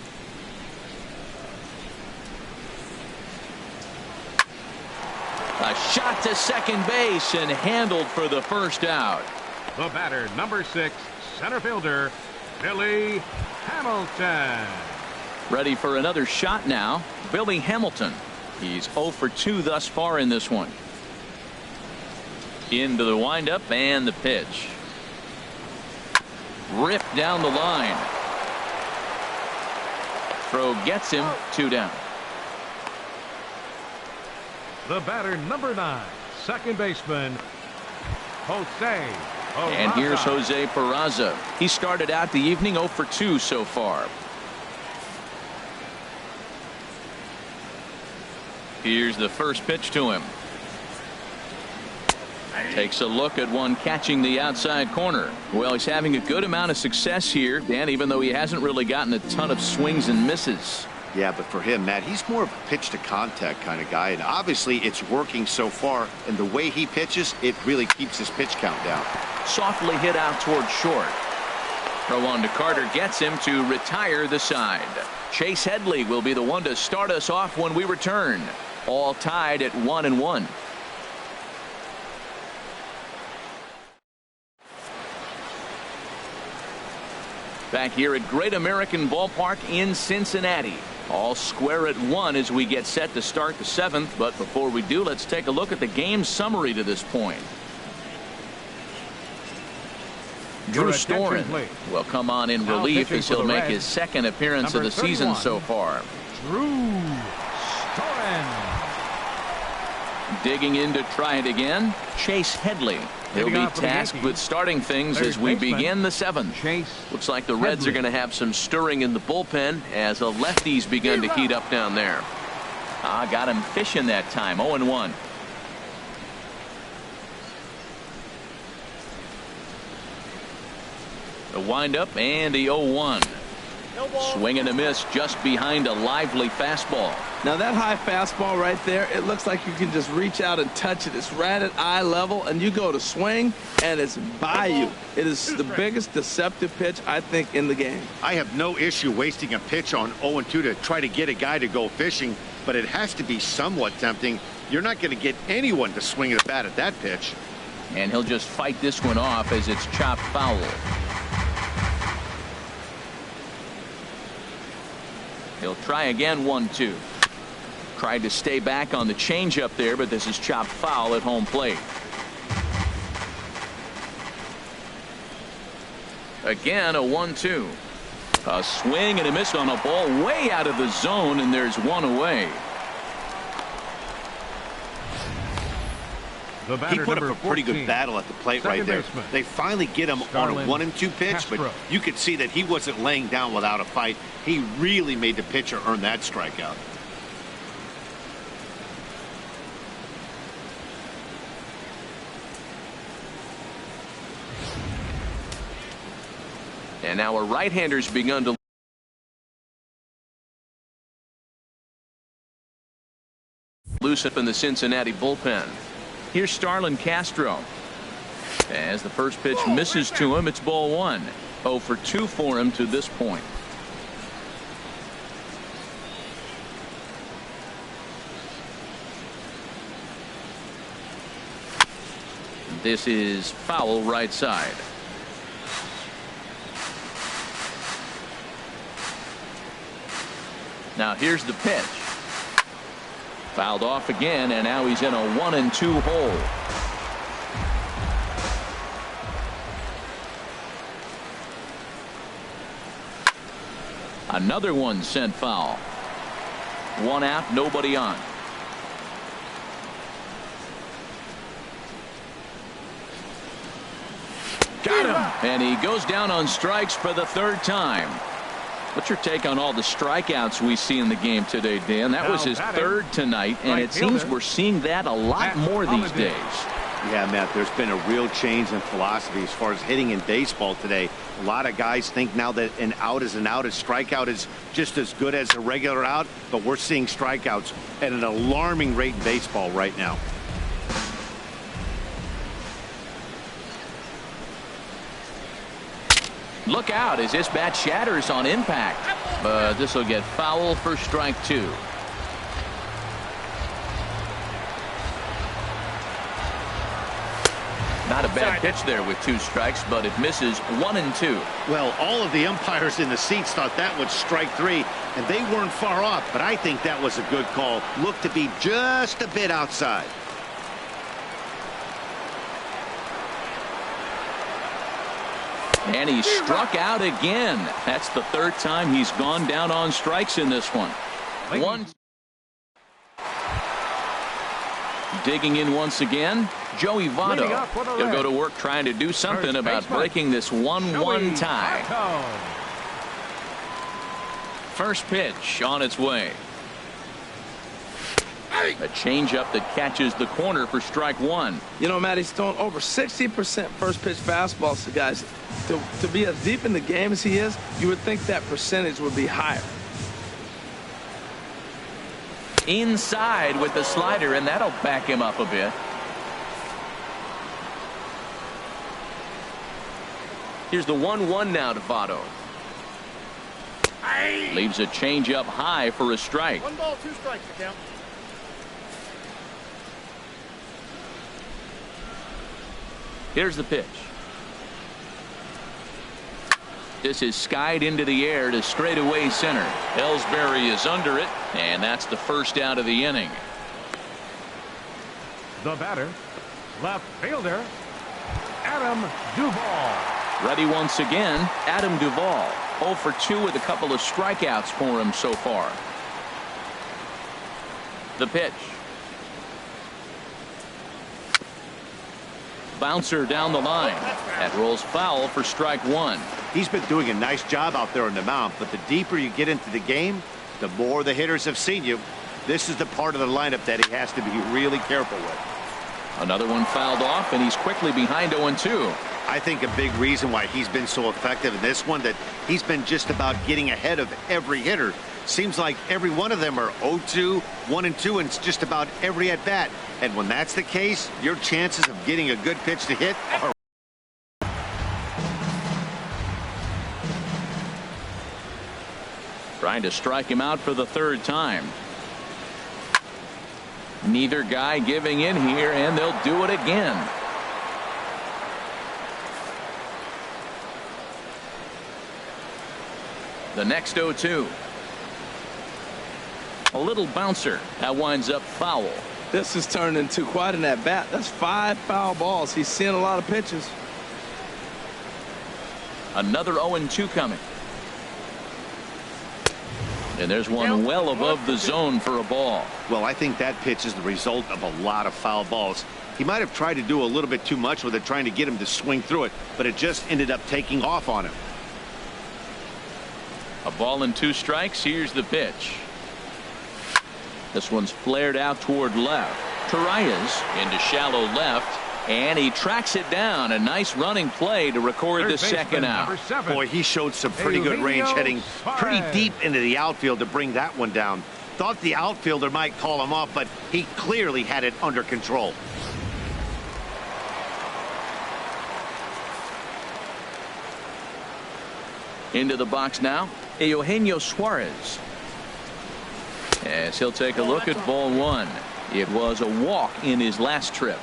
A shot to second base and handled for the first out. The batter, number 6, center fielder, Billy Hamilton. Ready for another shot now, Billy Hamilton. He's 0 for 2 thus far in this one. Into the windup and the pitch. Ripped down the line. Throw gets him, 2 down. The batter, number 9, second baseman, Jose Peraza. And here's Jose Peraza. He started out the evening 0 for 2 so far. Here's the first pitch to him. Takes a look at one catching the outside corner. Well, he's having a good amount of success here, Dan, even though he hasn't really gotten a ton of swings and misses. Yeah, but for him, Matt, he's more of a pitch to contact kind of guy, and obviously it's working so far, and the way he pitches, it really keeps his pitch count down. Softly hit out toward short. Throw on to Carter gets him to retire the side. Chase Headley will be the one to start us off when we return. All tied at 1-1. Back here at Great American Ballpark in Cincinnati. All square at 1 as we get set to start the 7th. But before we do, let's take a look at the game summary to this point. Drew Storen will come on in relief as he'll make his second appearance of the season so far. Drew Storen. Digging in to try it again, Chase Headley. He'll be tasked with starting things as we begin the 7th. Looks like the Reds are going to have some stirring in the bullpen as a lefty's begun to heat up down there. Got him fishing that time. 0-1. The windup and the 0-1. Swing and a miss just behind a lively fastball. Now that high fastball right there, it looks like you can just reach out and touch it. It's right at eye level, and you go to swing, and it's by you. It is the biggest deceptive pitch, I think, in the game. I have no issue wasting a pitch on 0-2 to try to get a guy to go fishing, but it has to be somewhat tempting. You're not going to get anyone to swing at a bat at that pitch. And he'll just fight this one off as it's chopped foul. He'll try again, 1-2. Tried to stay back on the changeup there, but this is chopped foul at home plate. Again, a 1-2. A swing and a miss on a ball way out of the zone, and there's one away. He put up a pretty good battle at the plate right there. They finally get him on a 1-2 pitch, but you could see that he wasn't laying down without a fight. He really made the pitcher earn that strikeout. And now a right-hander's begun to loose up in the Cincinnati bullpen. Here's Starlin Castro. As the first pitch misses to him, it's ball 1. 0 for 2 for him to this point. This is foul right side. Now here's the pitch. Fouled off again, and now he's in a 1-2 hole. Another one sent foul. 1 out, nobody on. Got him. And he goes down on strikes for the 3rd time. What's your take on all the strikeouts we see in the game today, Dan? That was his 3rd tonight, and it seems we're seeing that a lot more these days. Yeah, Matt, there's been a real change in philosophy as far as hitting in baseball today. A lot of guys think now that an out is an out. A strikeout is just as good as a regular out, but we're seeing strikeouts at an alarming rate in baseball right now. Look out as this bat shatters on impact. But this will get foul for strike 2. Not a bad pitch there with 2 strikes, but it misses 1 and 2. Well, all of the umpires in the seats thought that was strike 3, and they weren't far off, but I think that was a good call. Looked to be just a bit outside. And he struck out again. That's the 3rd time he's gone down on strikes in this one. Digging in once again, Joey Votto. He'll go to work trying to do something about breaking this 1-1 tie. First pitch on its way. A changeup that catches the corner for strike 1. You know, Matt, he's thrown over 60% first pitch fastballs to guys. To be as deep in the game as he is, you would think that percentage would be higher. Inside with the slider, and that'll back him up a bit. Here's the 1-1 now to Votto. Leaves a changeup high for a strike. 1 ball, 2 strikes to count. Here's the pitch. This is skied into the air to straightaway center. Ellsbury is under it, and that's the first out of the inning. The batter, left fielder, Adam Duvall. Ready once again, Adam Duvall. 0 for 2 with a couple of strikeouts for him so far. The pitch. Bouncer down the line. That rolls foul for strike 1. He's been doing a nice job out there on the mound, but the deeper you get into the game, the more the hitters have seen you. This is the part of the lineup that he has to be really careful with. Another one fouled off, and he's quickly behind 0-2. I think a big reason why he's been so effective in this one, that he's been just about getting ahead of every hitter. Seems like every one of them are 0-2, 1-2, and it's just about every at bat. And when that's the case, your chances of getting a good pitch to hit are. Trying to strike him out for the 3rd time. Neither guy giving in here, and they'll do it again. The next 0-2. A little bouncer. That winds up foul. This has turned into quite an at-bat. That's 5 foul balls. He's seeing a lot of pitches. Another 0-2 coming. And there's one well above the zone for a ball. Well, I think that pitch is the result of a lot of foul balls. He might have tried to do a little bit too much with it, trying to get him to swing through it, but it just ended up taking off on him. A ball and 2 strikes. Here's the pitch. This one's flared out toward left. Torreyes into shallow left, and he tracks it down. A nice running play to record the second out. Boy, he showed some pretty good range, heading pretty deep into the outfield to bring that one down. Thought the outfielder might call him off, but he clearly had it under control. Into the box now, Eugenio Suarez. As he'll take a look at ball 1. It was a walk in his last trip.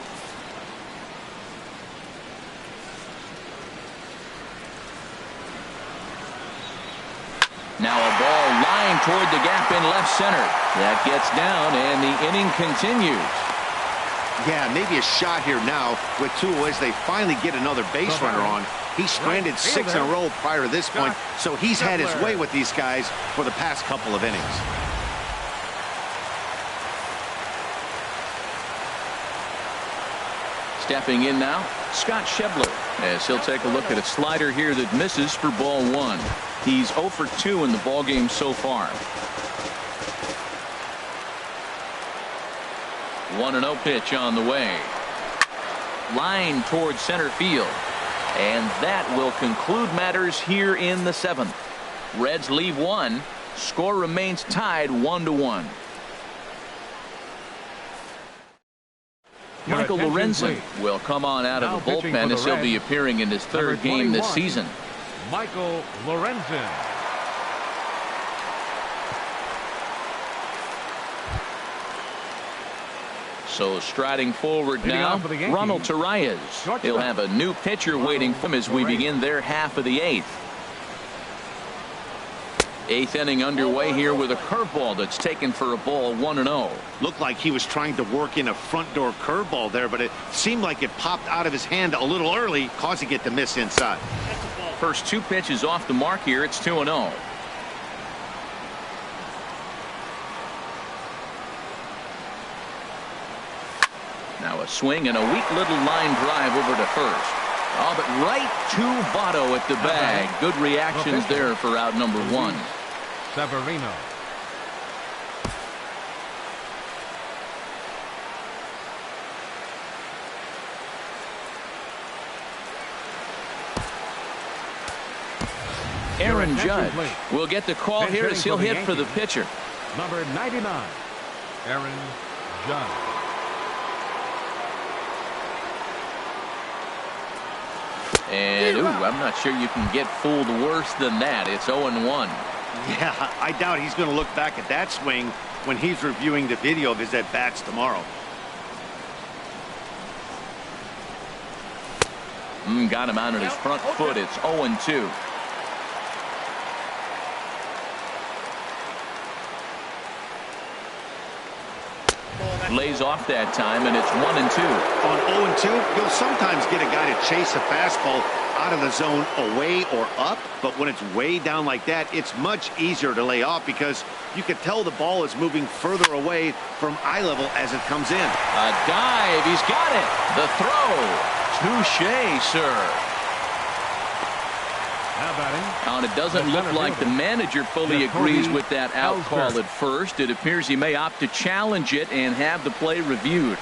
Now a ball lined toward the gap in left center. That gets down, and the inning continues. Yeah, maybe a shot here now with 2 as they finally get another base runner on. He stranded 6 in a row prior to this point, so he's had his way with these guys for the past couple of innings. Stepping in now, Scott Schebler, as he'll take a look at a slider here that misses for ball 1. He's 0 for 2 in the ballgame so far. 1-0 pitch on the way. Line towards center field. And that will conclude matters here in the 7th. Reds leave 1. Score remains tied 1-1. Michael Lorenzen will come on out of the bullpen as he'll be appearing in his 3rd game this season. Michael Lorenzen. So striding forward now, Ronald Torreyes. He'll have a new pitcher waiting for him as we begin their half of the eighth. Eighth inning underway here with a curveball that's taken for a ball, 1-0. Looked like he was trying to work in a front door curveball there, but it seemed like it popped out of his hand a little early, causing it to miss inside. First two pitches off the mark here. It's 2-0. Now a swing and a weak little line drive over to first. Oh, but right to Votto at the bag. Good reactions there for out number one. Severino. Aaron Judge will get the call here as he'll hit for the pitcher. Number 99, Aaron Judge. And, ooh, I'm not sure you can get fooled worse than that. It's 0-1. Yeah, I doubt he's going to look back at that swing when he's reviewing the video of his at-bats tomorrow. Got him out on his front foot. It's 0-2. Lays off that time, and it's 1-2. On 0-2, you'll sometimes get a guy to chase a fastball out of the zone away or up, but when it's way down like that, it's much easier to lay off because you can tell the ball is moving further away from eye level as it comes in. A dive. He's got it. The throw. Touché, sir. And it doesn't look like the manager fully agrees with that out call at first. It appears he may opt to challenge it and have the play reviewed.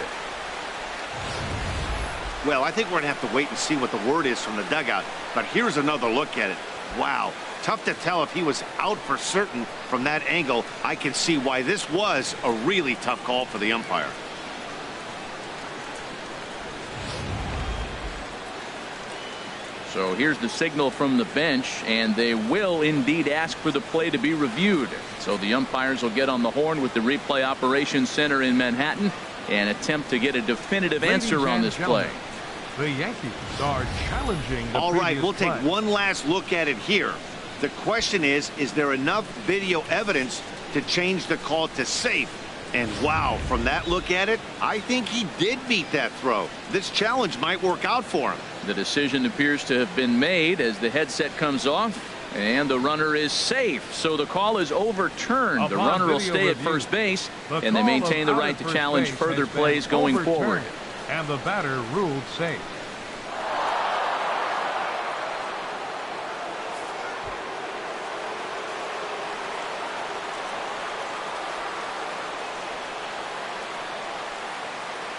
Well, I think we're going to have to wait and see what the word is from the dugout. But here's another look at it. Wow. Tough to tell if he was out for certain from that angle. I can see why this was a really tough call for the umpire. So here's the signal from the bench, and they will indeed ask for the play to be reviewed. So the umpires will get on the horn with the replay operations center in Manhattan and attempt to get a definitive answer on this play. The Yankees are challenging the All right, we'll play. take one last look at it here. The question is there enough video evidence to change the call to safe? And wow, from that look at it, I think he did beat that throw. This challenge might work out for him. The decision appears to have been made as the headset comes off, and the runner is safe. So the call is overturned. The runner will stay at first base, and they maintain the right to challenge further plays going forward. And the batter ruled safe.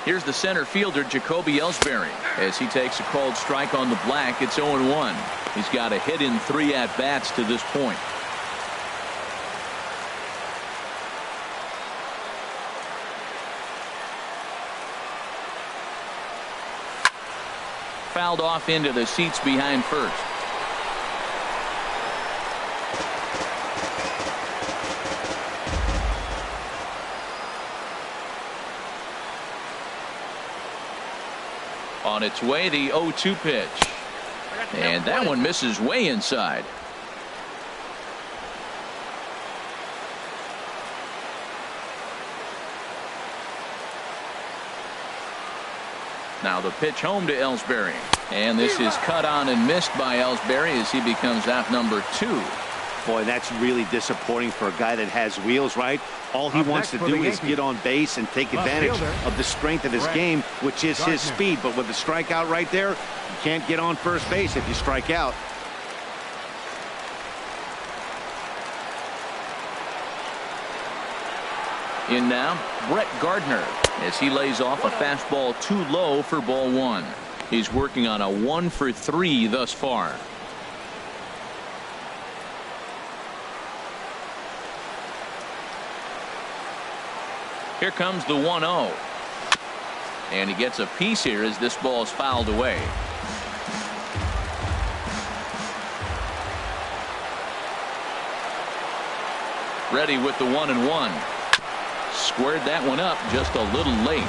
Here's the center fielder, Jacoby Ellsbury, as he takes a called strike on the black. It's 0-1. He's got a hit in 3 at-bats to this point. Fouled off into the seats behind first. On its way, the 0-2 pitch. And that one misses way inside. Now the pitch home to Ellsbury. And this is cut on and missed by Ellsbury as he becomes out number 2. Boy, that's really disappointing for a guy that has wheels, right? All he wants to do is get on base and take advantage of the strength of his game, which is his speed. But with the strikeout right there, you can't get on first base if you strike out. In now, Brett Gardner, as he lays off a fastball too low for ball 1. He's working on a 1-for-3 thus far. Here comes the 1-0. And he gets a piece here as this ball is fouled away. Ready with the 1-1. Squared that one up just a little late.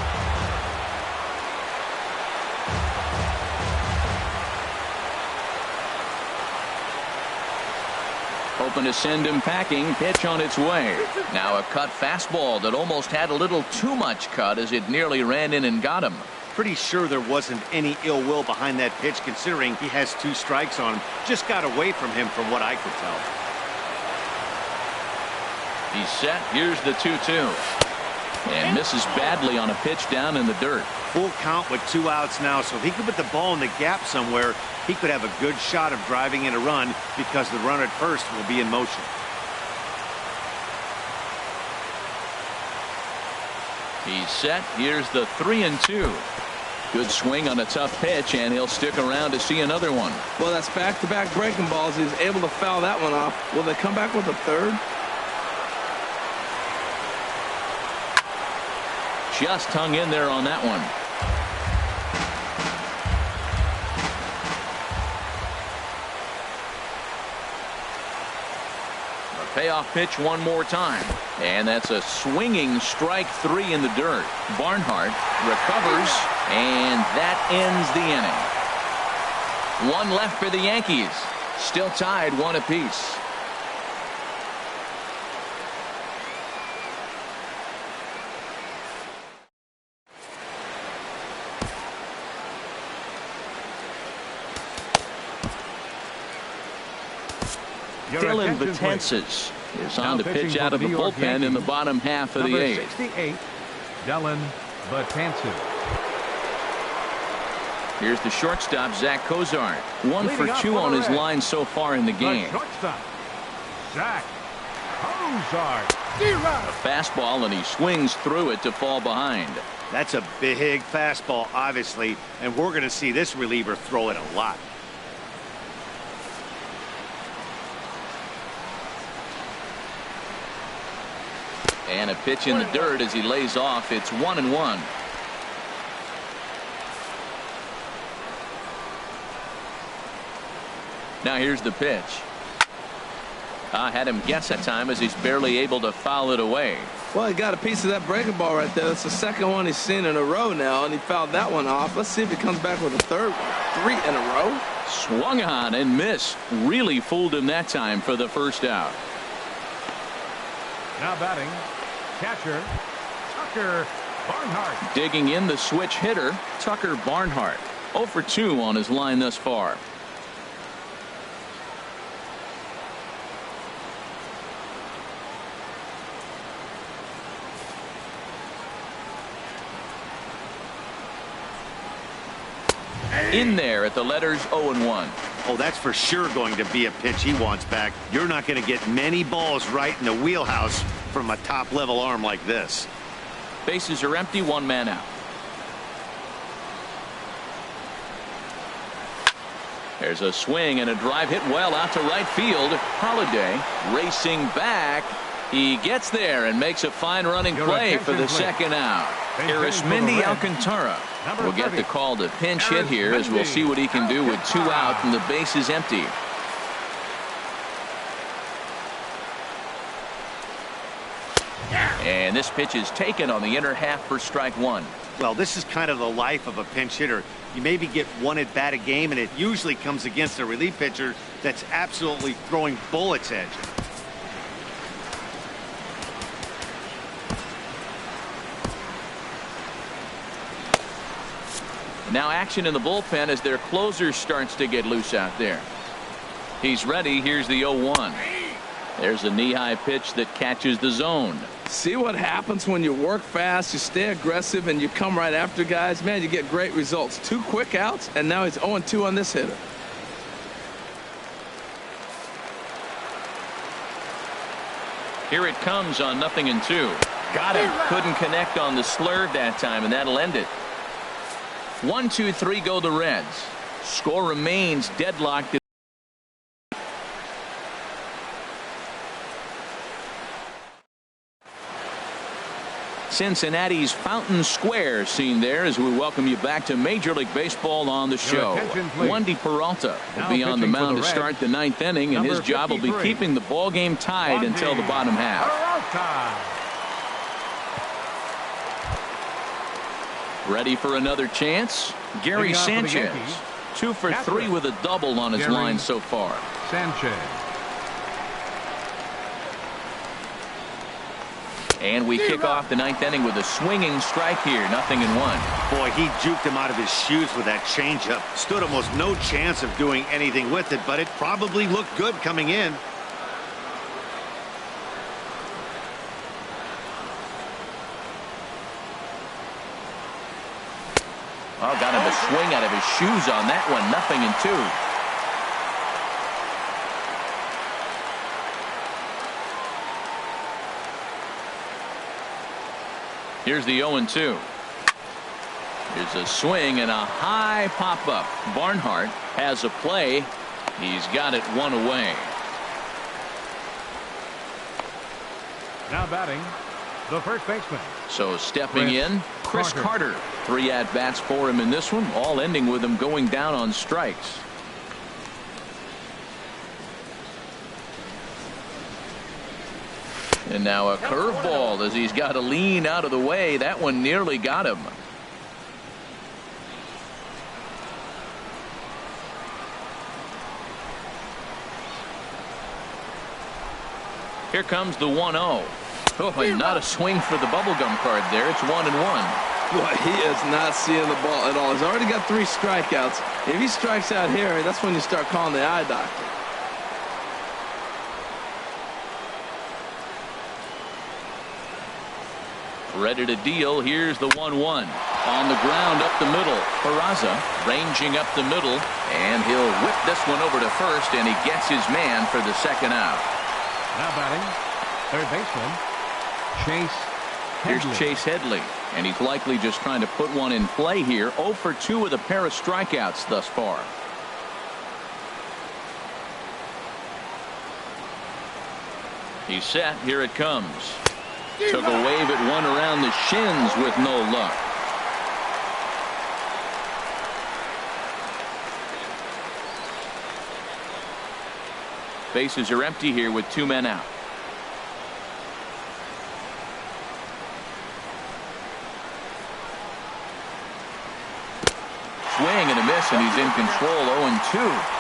Hoping to send him packing. Pitch on its way. Now a cut fastball that almost had a little too much cut as it nearly ran in and got him. Pretty sure there wasn't any ill will behind that pitch, considering he has 2 strikes on him. Just got away from him from what I could tell. He's set. Here's the 2-2. And misses badly on a pitch down in the dirt. Full count with 2 outs now, so if he could put the ball in the gap somewhere, he could have a good shot of driving in a run because the runner at first will be in motion. He's set. Here's the 3-2. Good swing on a tough pitch, and he'll stick around to see another one. Well, that's back-to-back breaking balls. He's able to foul that one off. Will they come back with a third? Just hung in there on that one. The payoff pitch one more time. And that's a swinging strike 3 in the dirt. Barnhart recovers, and that ends the inning. 1 left for the Yankees. Still tied 1 apiece. Dylan Betances is on to pitch out of the bullpen in the bottom half of the 8th. 68, Dylan Betances. Here's the shortstop, Zach Cozart. 1 for 2 on his line so far in the game. Shortstop, Zach Cozart. A fastball, and he swings through it to fall behind. That's a big fastball, obviously, and we're going to see this reliever throw it a lot. And a pitch in the dirt as he lays off. It's 1-1. Now here's the pitch. I had him guess that time as he's barely able to foul it away. Well, he got a piece of that breaking ball right there. That's the second one he's seen in a row now, and he fouled that one off. Let's see if he comes back with a third one. 3 in a row. Swung on and missed. Really fooled him that time for the first out. Now batting, catcher Tucker Barnhart. Digging in, the switch hitter, Tucker Barnhart. 0 for 2 on his line thus far. In there at the letters 0-1. Oh, that's for sure going to be a pitch he wants back. You're not going to get many balls right in the wheelhouse from a top-level arm like this. Bases are empty, 1 man out. There's a swing and a drive hit well out to right field. Holiday racing back. He gets there and makes a fine running play for the second out. Arismendi Alcantara will get the call to pinch hit here, as we'll see what he can do with 2 out and the base is empty. And this pitch is taken on the inner half for strike 1. Well, this is kind of the life of a pinch hitter. You maybe get 1 at bat a game, and it usually comes against a relief pitcher that's absolutely throwing bullets at you. Now action in the bullpen as their closer starts to get loose out there. He's ready. Here's the 0-1. There's a knee-high pitch that catches the zone. See what happens when you work fast, you stay aggressive, and you come right after guys. Man, you get great results. 2 quick outs, and now he's 0-2 on this hitter. Here it comes on 0-2. Got him. Couldn't connect on the slurve that time, and that'll end it. 1, 2, 3 go the Reds. Score remains deadlocked. Cincinnati's Fountain Square scene there as we welcome you back to Major League Baseball on the show. Wandy Peralta will be on the mound to start the 9th inning, and his job will be keeping the ball game tied until the bottom half. Ready for another chance? Gary Sanchez, 2 for 3 with a double on his line so far. Sanchez. And we kick off the 9th inning with a swinging strike here. 0-1. Boy, he juked him out of his shoes with that changeup. Stood almost no chance of doing anything with it, but it probably looked good coming in. Oh, got him a swing out of his shoes on that one. 0-2. Here's the 0-2. Here's a swing and a high pop-up. Barnhart has a play. He's got it 1 away. Now batting, the first baseman. So stepping in, Chris Carter. 3 at-bats for him in this one, all ending with him going down on strikes. And now a curveball as he's got to lean out of the way. That one nearly got him. Here comes the 1-0. Oh, and not a swing for the bubblegum card there. It's 1-1. Boy, he is not seeing the ball at all. He's already got 3 strikeouts. If he strikes out here, that's when you start calling the eye doctor. Ready to deal. Here's the 1-1. On the ground up the middle. Peraza ranging up the middle, and he'll whip this one over to first, and he gets his man for the 2nd out. Now batting, third baseman, Chase Headley. Here's Chase Headley, and he's likely just trying to put one in play here. 0 for 2 with a pair of strikeouts thus far. He's set. Here it comes. Took a wave at one around the shins with no luck. Bases are empty here with 2 men out. Swing and a miss, and he's in control. 0-2.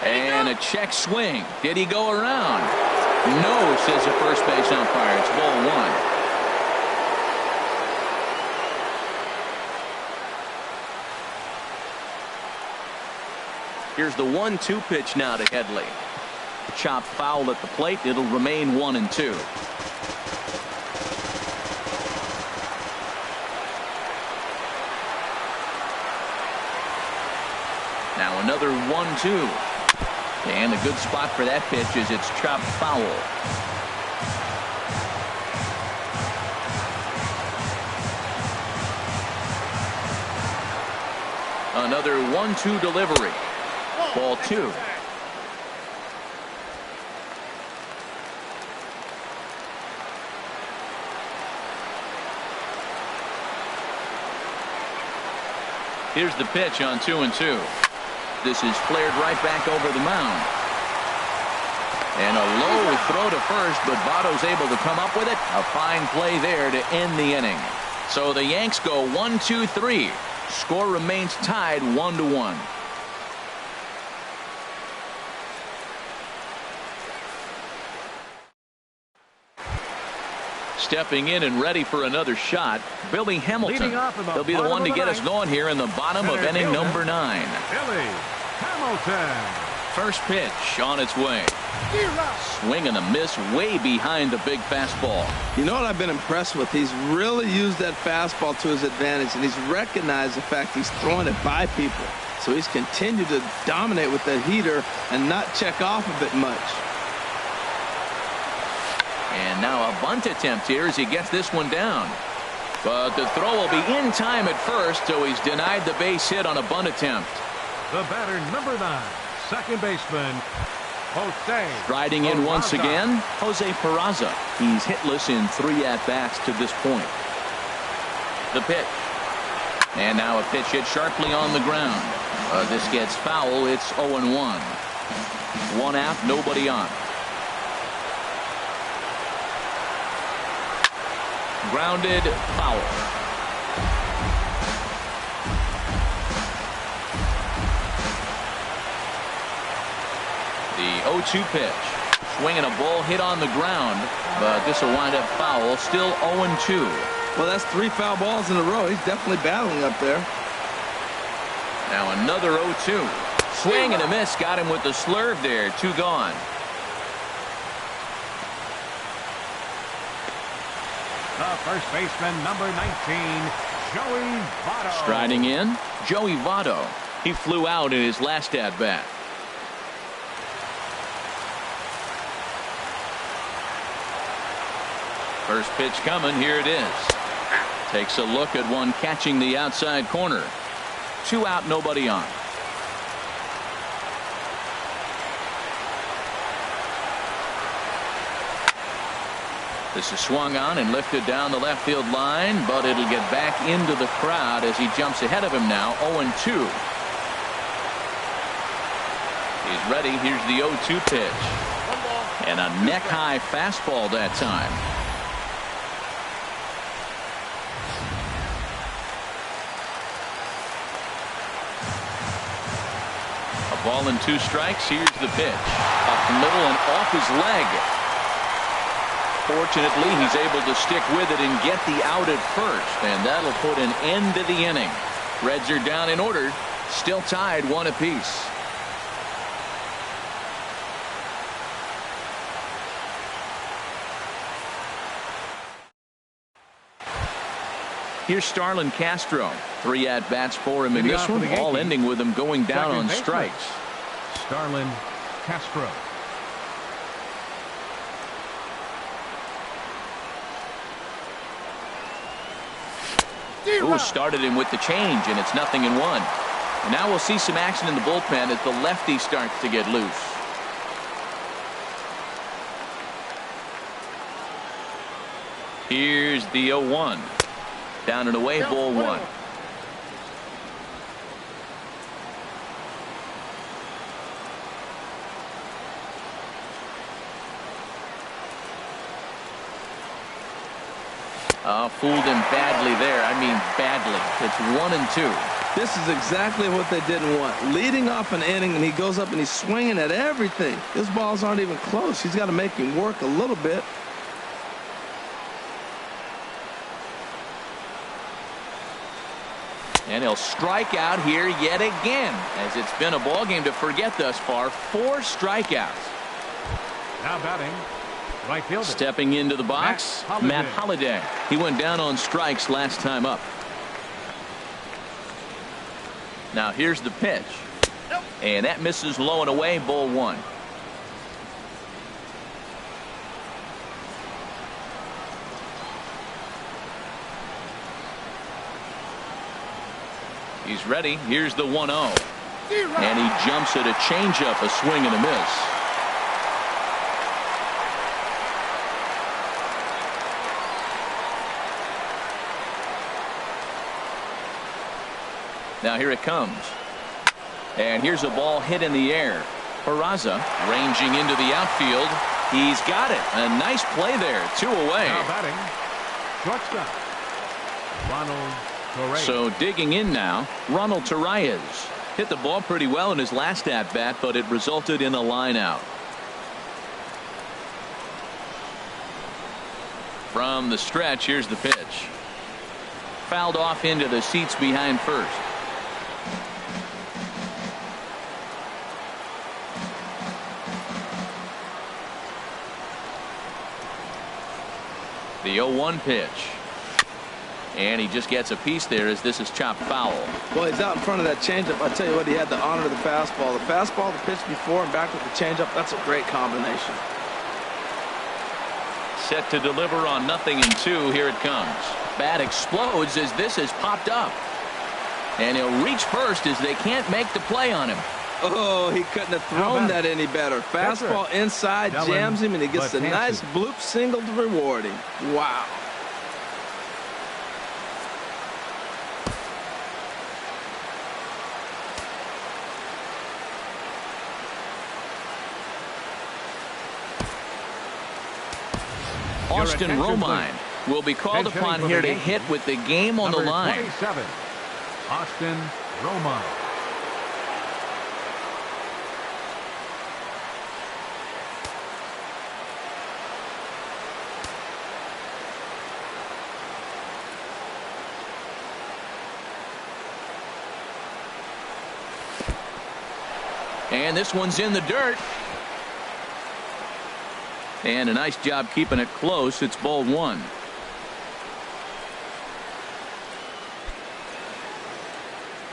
And a check swing. Did he go around? No, says the first base umpire. It's ball 1. Here's the 1-2 pitch now to Headley. Chopped foul at the plate. It'll remain 1-2. Now another 1-2. And a good spot for that pitch is it's chopped foul. Another 1-2 delivery. Ball 2. Here's the pitch on 2-2. This is flared right back over the mound. And a low throw to first, but Votto's able to come up with it. A fine play there to end the inning. So the Yanks go 1-2-3. Score remains tied 1-1. Stepping in and ready for another shot, Billy Hamilton. He'll be the one to get us going here in the bottom of inning number 9. Billy Hamilton. First pitch on its way. Swing and a miss way behind the big fastball. You know what I've been impressed with? He's really used that fastball to his advantage, and he's recognized the fact he's throwing it by people. So he's continued to dominate with that heater and not check off of it much. And now a bunt attempt here as he gets this one down. But the throw will be in time at first, so he's denied the base hit on a bunt attempt. The batter, number 9, second baseman, Jose. Striding in once again, Jose Peraza. He's hitless in 3 at-bats to this point. The pitch. And now a pitch hit sharply on the ground. This gets foul. It's 0-1. 1 out, nobody on. Grounded, foul. The 0-2 pitch. Swinging a ball hit on the ground, but this will wind up foul. Still 0-2. Well, that's 3 foul balls in a row. He's definitely battling up there. Now another 0-2. Swing and a miss. Got him with the slurve there. 2 gone. The first baseman, number 19, Joey Votto. Striding in, Joey Votto. He flew out in his last at-bat. First pitch coming. Here it is. Takes a look at one catching the outside corner. 2 out, nobody on. This is swung on and lifted down the left field line, but it'll get back into the crowd as he jumps ahead of him now. 0-2. He's ready. Here's the 0-2 pitch. And a neck-high fastball that time. A ball and 2 strikes. Here's the pitch. Up the middle and off his leg. Fortunately, he's able to stick with it and get the out at first, and that'll put an end to the inning. Reds are down in order, still tied 1 apiece. Here's Starlin Castro. 3 at-bats for him in this one, all ending with him going down on strikes. Starlin Castro. Ooh, started him with the change, and it's 0-1. And now we'll see some action in the bullpen as the lefty starts to get loose. Here's the 0-1. Down and away, ball 1. Fooled him badly there. I mean badly. It's 1-2. This is exactly what they didn't want. Leading off an inning, and he goes up and he's swinging at everything. His balls aren't even close. He's got to make him work a little bit. And he'll strike out here yet again, as it's been a ball game to forget thus far. 4 strikeouts. Now batting, right fielder. Stepping into the box, Matt Holliday. He went down on strikes last time up. Now here's the pitch. And that misses low and away, ball 1. He's ready. Here's the 1-0. And he jumps at a changeup, a swing and a miss. Now here it comes. And here's a ball hit in the air. Peraza ranging into the outfield. He's got it. A nice play there. 2 away. Now batting, shortstop, Ronald Torreyes. So digging in now, Ronald Torreyes. Hit the ball pretty well in his last at-bat, but it resulted in a line out. From the stretch, here's the pitch. Fouled off into the seats behind first. The 0-1 pitch. And he just gets a piece there as this is chopped foul. Well, he's out in front of that changeup. I tell you what, he had to honor the fastball. The fastball, the pitch before, and back with the changeup. That's a great combination. set to deliver on 0-2. Here it comes. Bat explodes as this has popped up. And he'll reach first as they can't make the play on him. Oh, he couldn't have thrown that any better. Fastball inside, jams him, and he gets a nice bloop single to reward him. Wow. Austin Romine will be called upon here to hit with the game on the line. 27, Austin Romine. And this one's in the dirt. And a nice job keeping it close. It's ball one.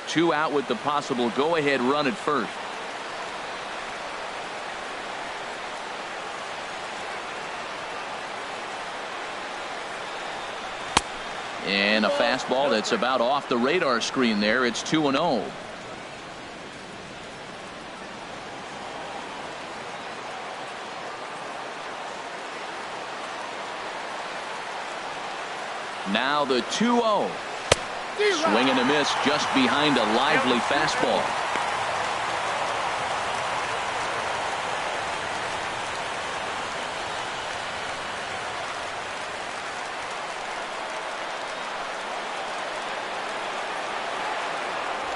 Two out with the possible go-ahead run at first. And a fastball that's about off the radar screen there. It's 2-0. Now the 2-0. Swing and a miss just behind a lively fastball.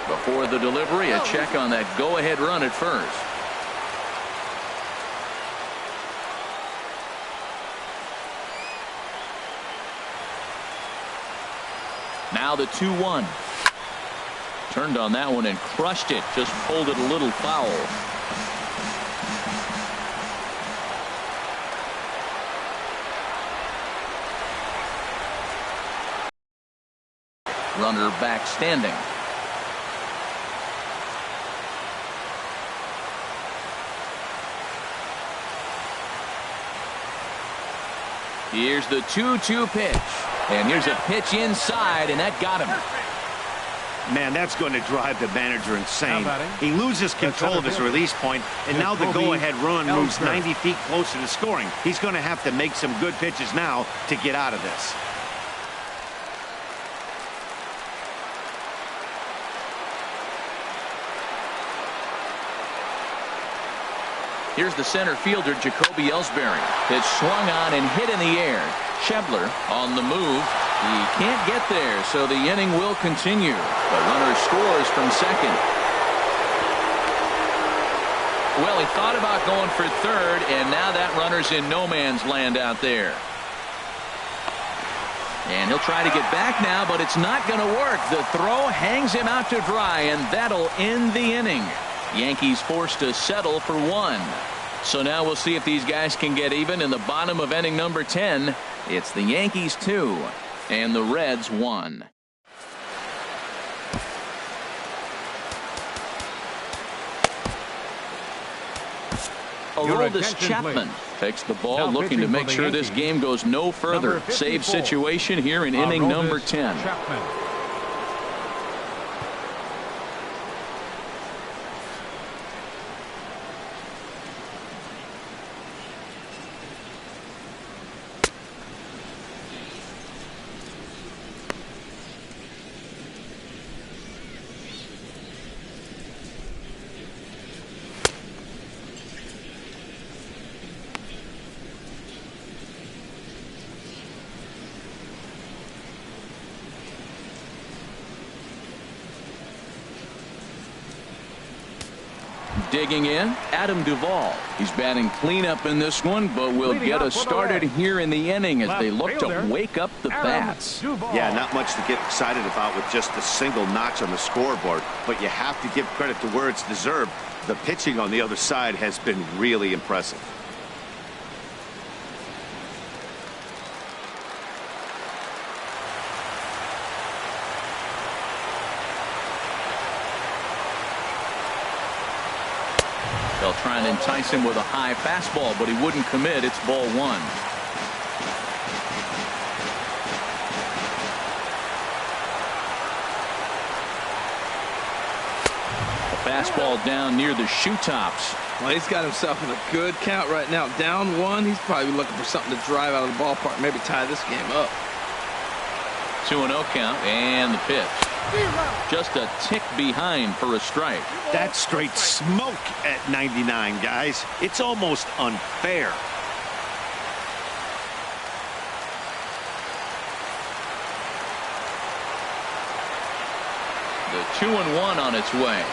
Before the delivery, a check on that go-ahead run at first. Now the 2-1. Turned on that one and crushed it. Just pulled it a little foul. Runner back standing. Here's the 2-2 pitch. And here's a pitch inside, and that got him. Man, that's going to drive the manager insane. He loses control of his release point, and now the go-ahead run moves 90 feet closer to scoring. He's going to have to make some good pitches now to get out of this. Here's the center fielder, Jacoby Ellsbury. It's swung on and hit in the air. Schebler on the move. He can't get there, so the inning will continue. The runner scores from second. Well, he thought about going for third, and now that runner's in no man's land out there. And he'll try to get back now, but it's not going to work. The throw hangs him out to dry, and that'll end the inning. Yankees forced to settle for one. So now we'll see if these guys can get even in the bottom of inning number 10. It's the Yankees 2 and the Reds 1. Aroldis Chapman takes the ball, looking to make sure this game goes no further. Save situation here in inning number 10. Chapman. Digging in, Adam Duvall. He's batting cleanup in this one, but will get us started here in the inning as they look to wake up the bats. Yeah, not much to get excited about with just a single notch on the scoreboard, but you have to give credit to where it's deserved. The pitching on the other side has been really impressive. They'll try and entice him with a high fastball, but he wouldn't commit. It's ball one. Fastball down near the shoe tops. Well, he's got himself in a good count right now. Down one, he's probably looking for something to drive out of the ballpark, maybe tie this game up. 2-0 count, and the pitch. Just a tick behind for a strike. That's straight smoke at 99, guys. It's almost unfair. The 2-1 on its way.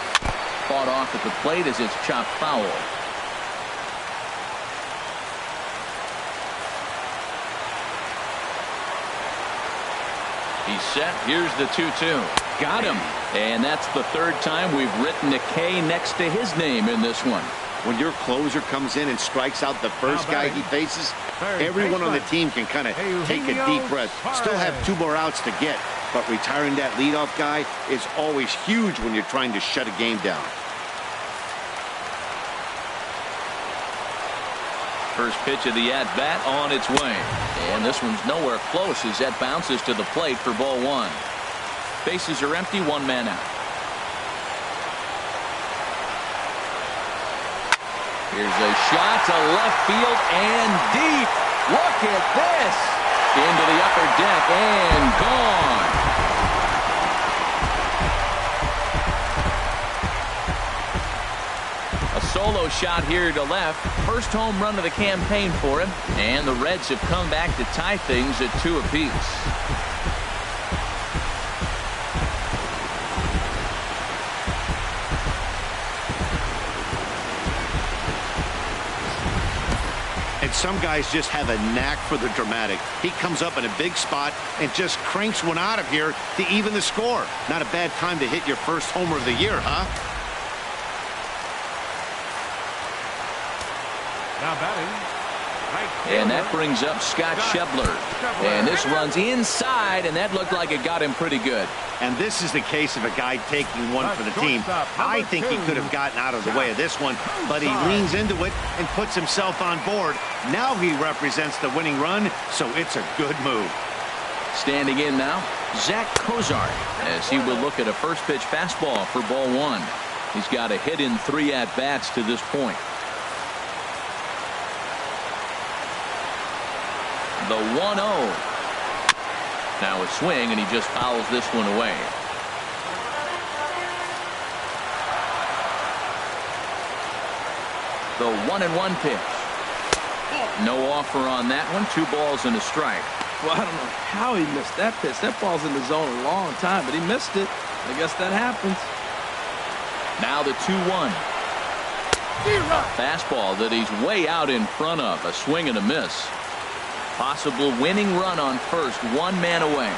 Fought off at the plate as it's chopped foul. He's set. Here's the 2-2. Got him. And that's the third time we've written a K next to his name in this one. When your closer comes in and strikes out the first guy he faces, everyone on the team can kind of take a deep breath. Still have 2 more outs to get, but retiring that leadoff guy is always huge when you're trying to shut a game down. First pitch of the at-bat on its way. And this one's nowhere close as that bounces to the plate for ball 1. Bases are empty, 1 man out. Here's a shot to left field and deep. Look at this. Into the upper deck and gone. A solo shot here to left. First home run of the campaign for him. And the Reds have come back to tie things at 2 apiece. And some guys just have a knack for the dramatic. He comes up in a big spot and just cranks one out of here to even the score. Not a bad time to hit your first homer of the year, huh? Now batting. And that brings up Scott Schebler. And this runs inside, and that looked like it got him pretty good. And this is the case of a guy taking one for the team. I think he could have gotten out of the way of this one, but he leans into it and puts himself on board. Now he represents the winning run, so it's a good move. Standing in now, Zach Cozart, as he will look at a first pitch fastball for ball 1. He's got a hit in 3 at-bats to this point. The 1-0. Now a swing, and he just fouls this one away. The 1-1 pitch. No offer on that one. 2 balls and a strike. Well, I don't know how he missed that pitch. That ball's in the zone a long time, but he missed it. I guess that happens. Now the 2-1. A fastball that he's way out in front of. A swing and a miss. Possible winning run on first, 1 man away.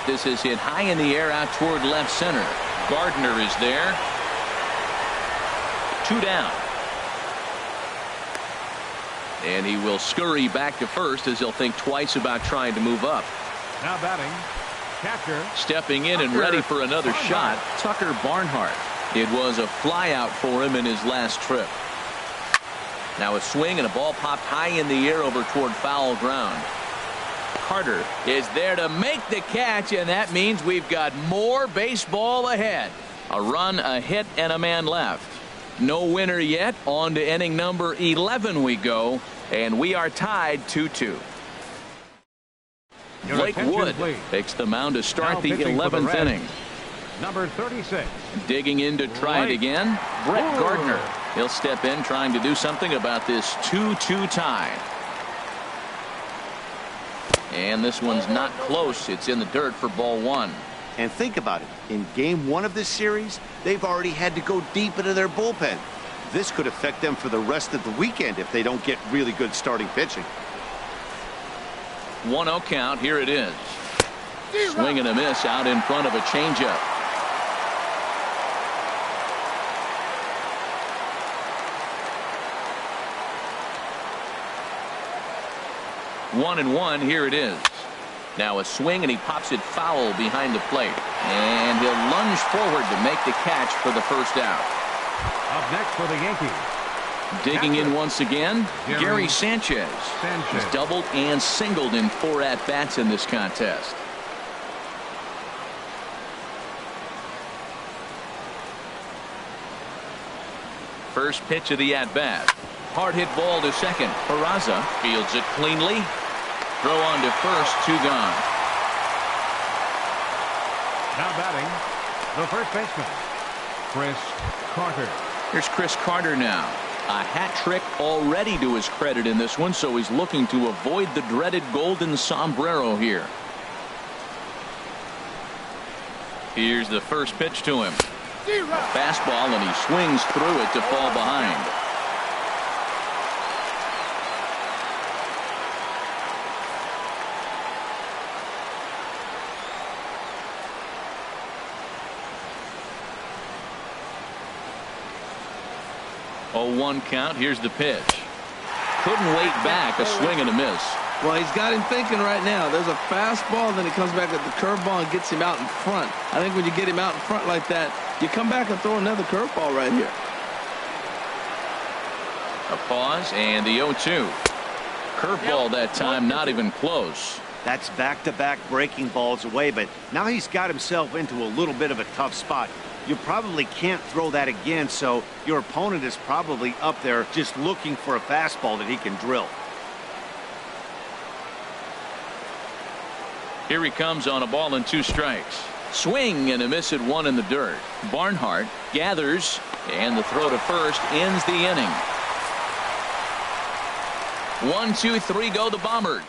This is hit high in the air out toward left center. Gardner is there. 2 down. And he will scurry back to first as he'll think twice about trying to move up. Now batting. Catcher. Stepping in and ready for another shot, Tucker Barnhart. It was a flyout for him in his last trip. Now a swing and a ball popped high in the air over toward foul ground. Carter is there to make the catch, and that means we've got more baseball ahead. A run, a hit, and a man left. No winner yet. On to inning number 11 we go, and we are tied 2-2. Blake Wood takes the mound to start the 11th inning. Number 36. Digging in to try it again, Brett Gardner. He'll step in trying to do something about this 2-2 tie. And this one's not close. It's in the dirt for ball 1. And think about it. In game 1 of this series, they've already had to go deep into their bullpen. This could affect them for the rest of the weekend if they don't get really good starting pitching. 1-0 count. Here it is. Swing and a miss out in front of a changeup. 1-1. Here it is. Now a swing, and he pops it foul behind the plate. And he'll lunge forward to make the catch for the first out. Up next for the Yankees. Digging in once again, Gary Sanchez. He's doubled and singled in 4 at-bats in this contest. First pitch of the at-bat. Hard hit ball to second. Peraza fields it cleanly. Throw on to first, 2 gone. Now batting, the first baseman, Chris Carter. Here's Chris Carter now. A hat trick already to his credit in this one, so he's looking to avoid the dreaded golden sombrero here. Here's the first pitch to him. A fastball, and he swings through it to fall behind. Oh, 1 count. Here's the pitch. Couldn't wait back. A swing and a miss. Well, he's got him thinking right now. There's a fastball, then he comes back at the curveball and gets him out in front. I think when you get him out in front like that, you come back and throw another curveball right here. A pause and the 0-2. Curveball that time, not even close. That's back-to-back breaking balls away, but now he's got himself into a little bit of a tough spot. You probably can't throw that again, so your opponent is probably up there just looking for a fastball that he can drill. Here he comes on a ball and 2 strikes. Swing and a miss at 1 in the dirt. Barnhart gathers, and the throw to first ends the inning. 1, 2, 3 go the Bombers.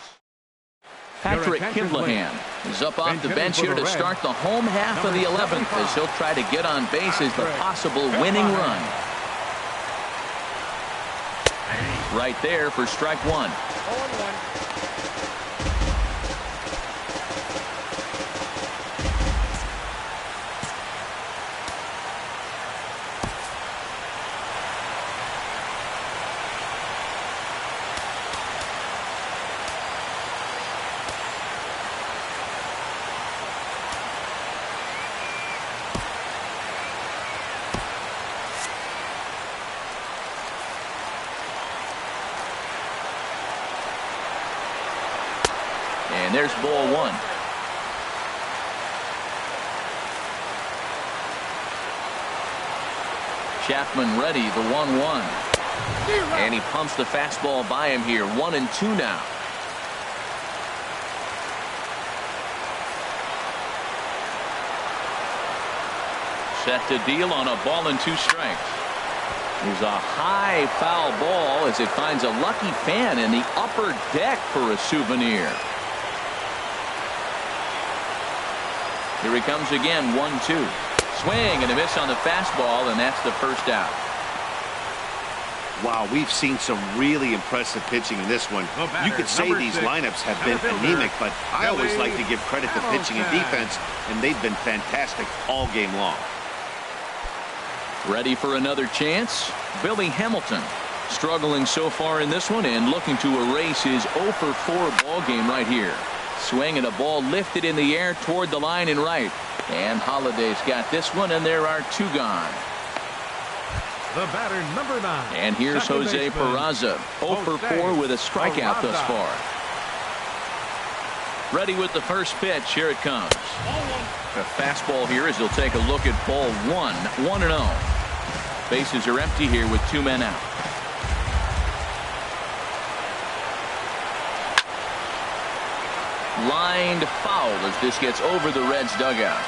Patrick Kivlahan is up off the bench here to start the home half of the 11th as he'll try to get on base as the possible winning run. Right there for strike 1. 0-1. And there's ball 1. Chapman ready, the 1-1. And he pumps the fastball by him here. 1-2 now. Set to deal on a ball and 2 strikes. There's a high foul ball as it finds a lucky fan in the upper deck for a souvenir. Here he comes again, 1-2. Swing and a miss on the fastball, and that's the first out. Wow, we've seen some really impressive pitching in this one. You could say these lineups have been anemic, but I always like to give credit to pitching and defense, and they've been fantastic all game long. Ready for another chance? Billy Hamilton struggling so far in this one and looking to erase his 0-for-4 ball game right here. Swing and a ball lifted in the air toward the line and right. And Holliday's got this one, and there are 2 gone. The batter, number 9. And here's Jose Peraza, 0-for-4 with a strikeout thus far. Ready with the first pitch. Here it comes. A fastball here as he'll take a look at ball 1. 1-0. Bases are empty here with 2 men out. Lined foul as this gets over the Reds dugout.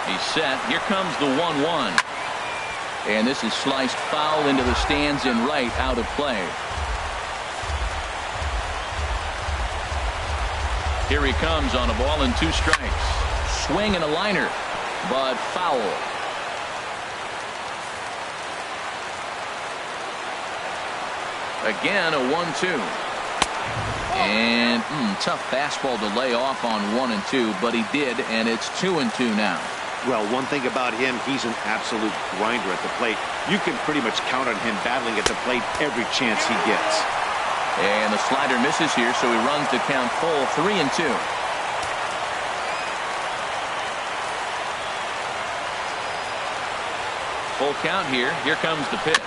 He's set. Here comes the 1-1. And this is sliced foul into the stands and right, out of play. Here he comes on a ball and 2 strikes. Swing and a liner, but foul. Again, a 1-2. And tough fastball to lay off on 1-2, but he did, and it's 2-2 now. Well, one thing about him, he's an absolute grinder at the plate. You can pretty much count on him battling at the plate every chance he gets. And the slider misses here, so he runs the count full, 3-2. Full count here. Here comes the pitch.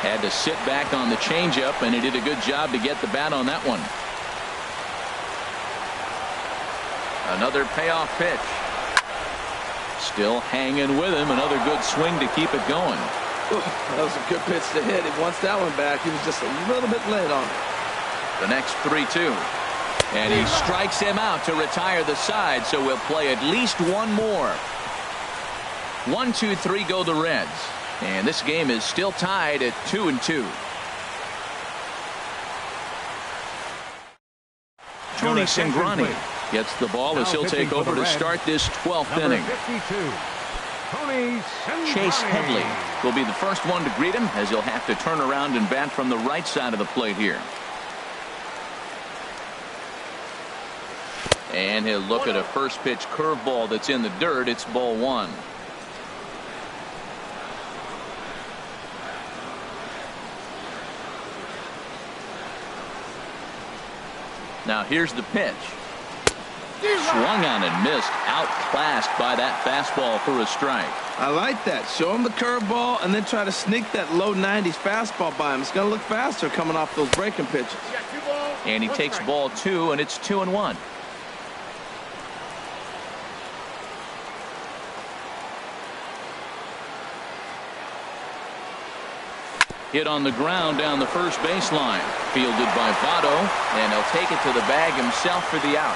Had to sit back on the changeup, and he did a good job to get the bat on that one. Another payoff pitch. Still hanging with him. Another good swing to keep it going. Ooh, that was a good pitch to hit. He wants that one back. He was just a little bit late on it. The next 3-2. And he strikes him out to retire the side, so we'll play at least one more. 1-2-3 go the Reds. And this game is still tied at 2-2. Tony Cingrani gets the ball as he'll take over to start this 12th inning. Chase Headley will be the first one to greet him, as he'll have to turn around and bat from the right side of the plate here. And he'll look at a first pitch curveball that's in the dirt. It's ball one. Now here's the pitch. Swung on and missed. Outclassed by that fastball for a strike. I like that. Show him the curveball and then try to sneak that low 90s fastball by him. It's going to look faster coming off those breaking pitches. And he takes ball two, and it's 2-1. Hit on the ground down the first baseline. Fielded by Votto, and he'll take it to the bag himself for the out.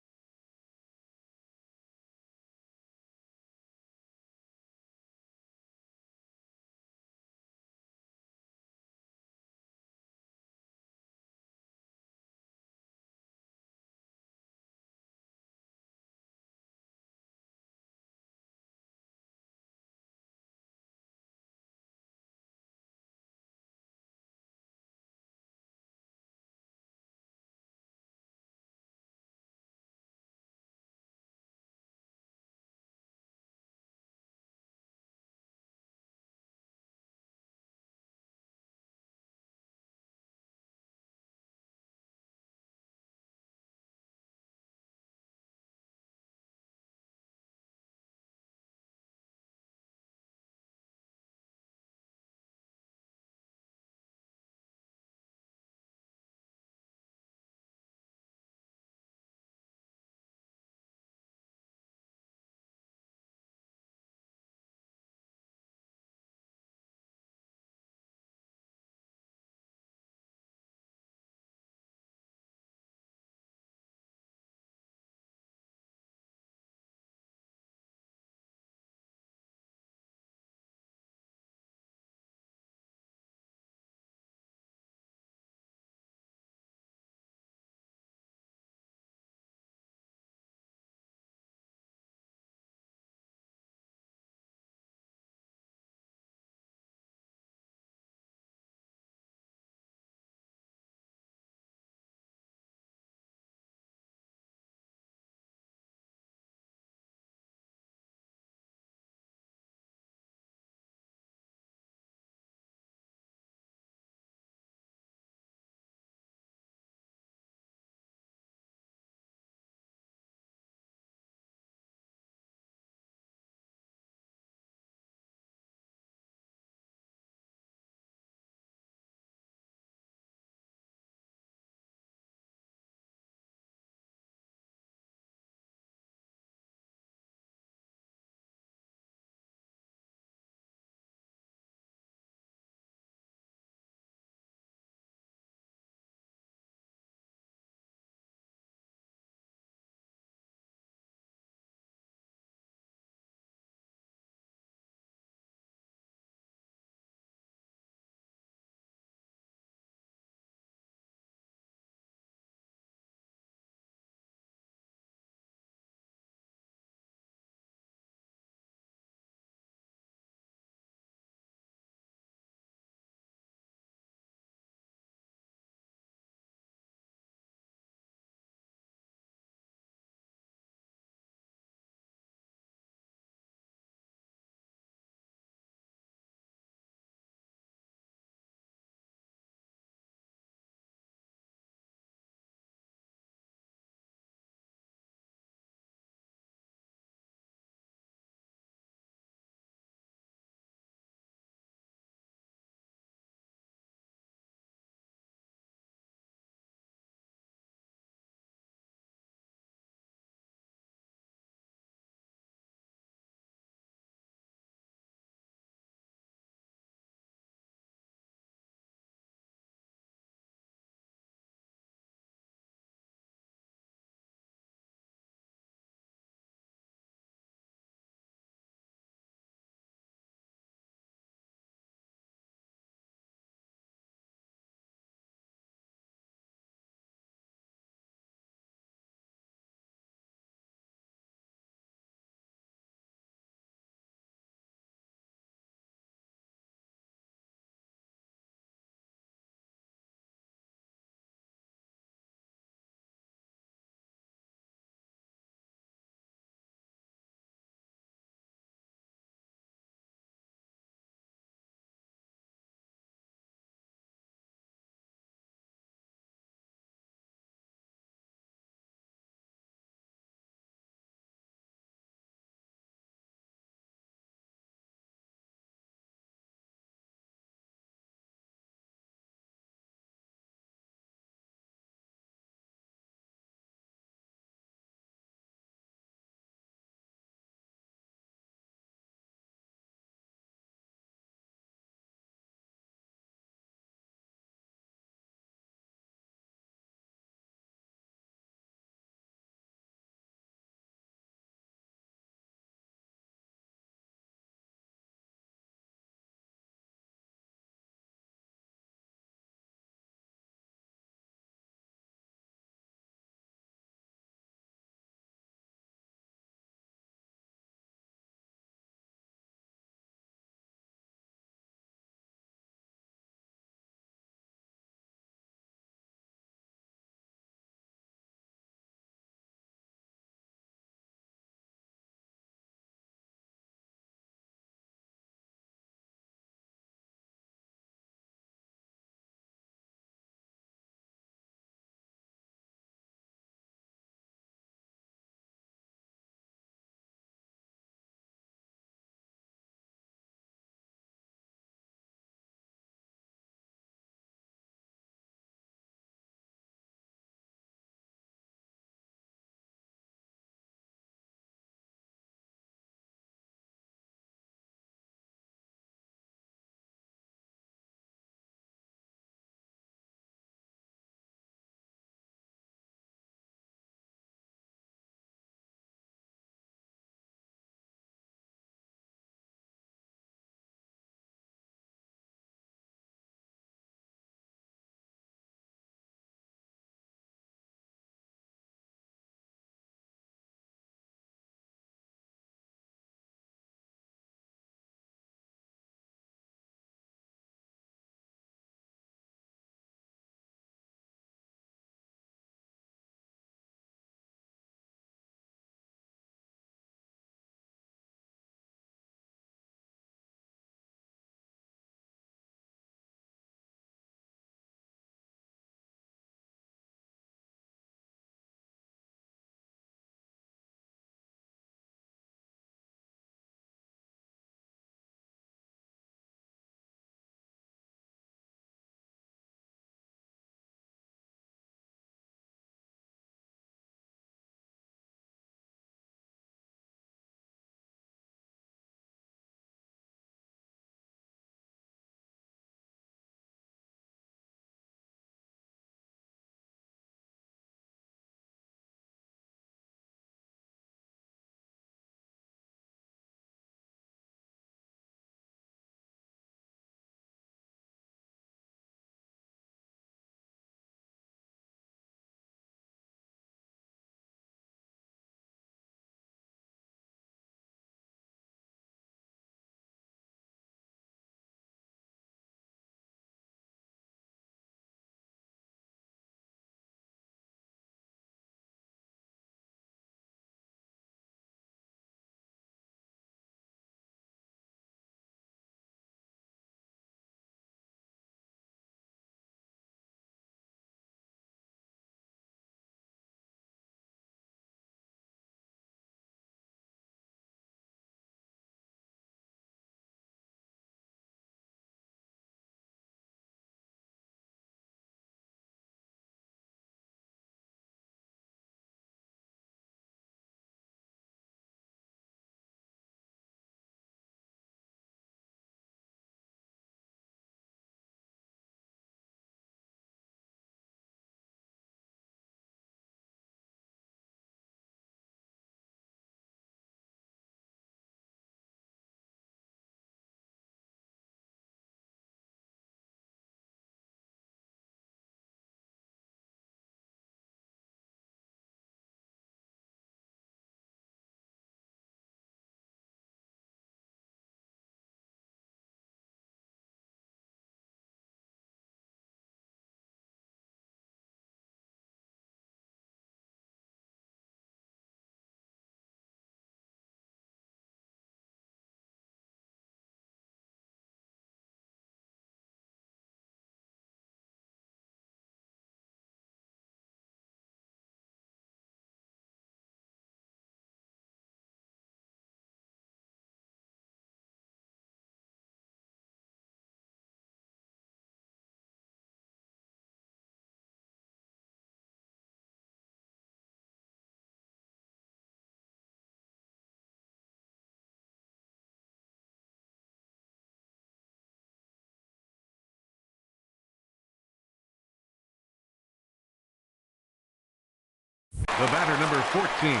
The batter, number 14,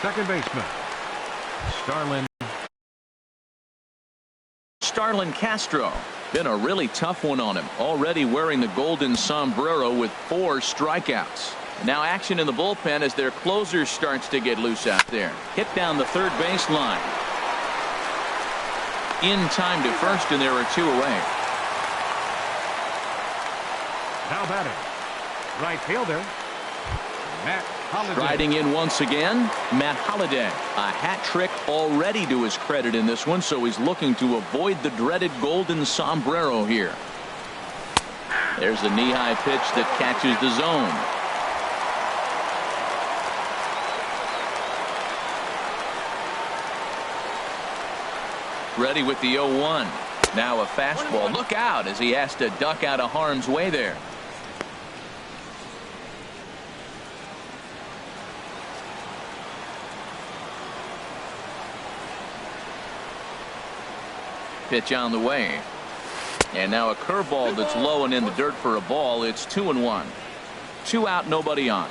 second baseman, Starlin Castro. Been a really tough one on him. Already wearing the golden sombrero with 4 strikeouts. Now action in the bullpen as their closer starts to get loose out there. Hit down the third baseline. In time to first, and there are 2 away. Now batting, right fielder, Matt Holliday. Riding in once again, Matt Holliday. A hat trick already to his credit in this one, so he's looking to avoid the dreaded golden sombrero here. There's a knee-high pitch that catches the zone. Ready with the 0-1. Now a fastball. Look out as he has to duck out of harm's way there. Pitch on the way. And now a curveball that's low and in the dirt for a ball. It's 2-1. 2 out, nobody on.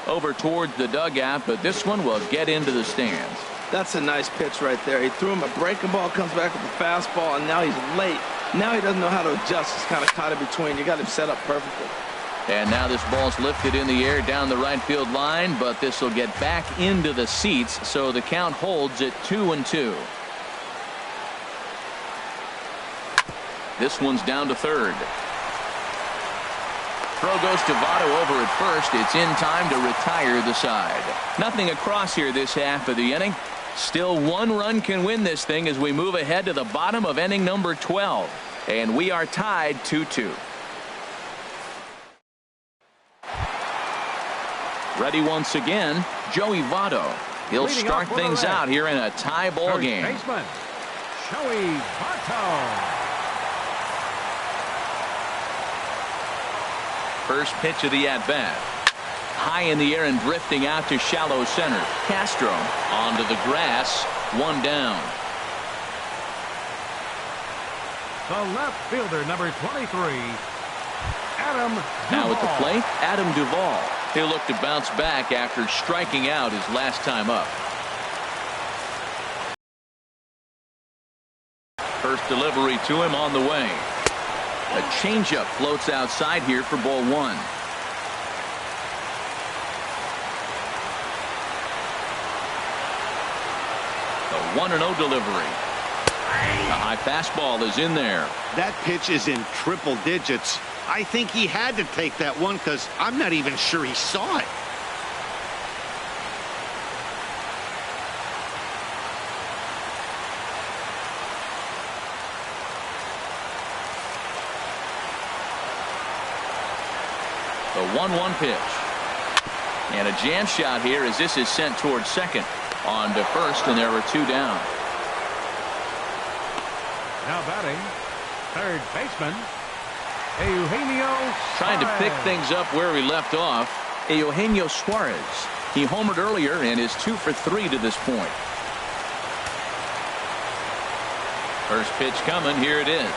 Over towards the dugout, but this one will get into the stands. That's a nice pitch right there. He threw him a breaking ball, comes back with a fastball, and now he's late. Now he doesn't know how to adjust. He's kind of caught in between. You got him set up perfectly. And now this ball's lifted in the air down the right field line, but this will get back into the seats, so the count holds at 2-2. This one's down to third. Throw goes to Votto over at first. It's in time to retire the side. Nothing across here this half of the inning. Still 1 run can win this thing as we move ahead to the bottom of inning number 12. And we are tied 2-2. Ready once again, Joey Votto. He'll start things out here in a tie ball game. Baseman, Joey Votto. First pitch of the at-bat. High in the air and drifting out to shallow center. Castro onto the grass. 1 down. The left fielder, number 23, Adam Duvall. Now at the plate, Adam Duvall. He'll look to bounce back after striking out his last time up. First delivery to him on the way. A changeup floats outside here for ball 1. A 1-0 delivery. A high fastball is in there. That pitch is in triple digits. I think he had to take that one because I'm not even sure he saw it. The 1-1 pitch. And a jam shot here as this is sent towards second. On to first, and there are 2 down. Now batting, third baseman, Eugenio Suarez. Trying to pick things up where we left off. Eugenio Suarez. He homered earlier and is 2 for 3 to this point. First pitch coming. Here it is.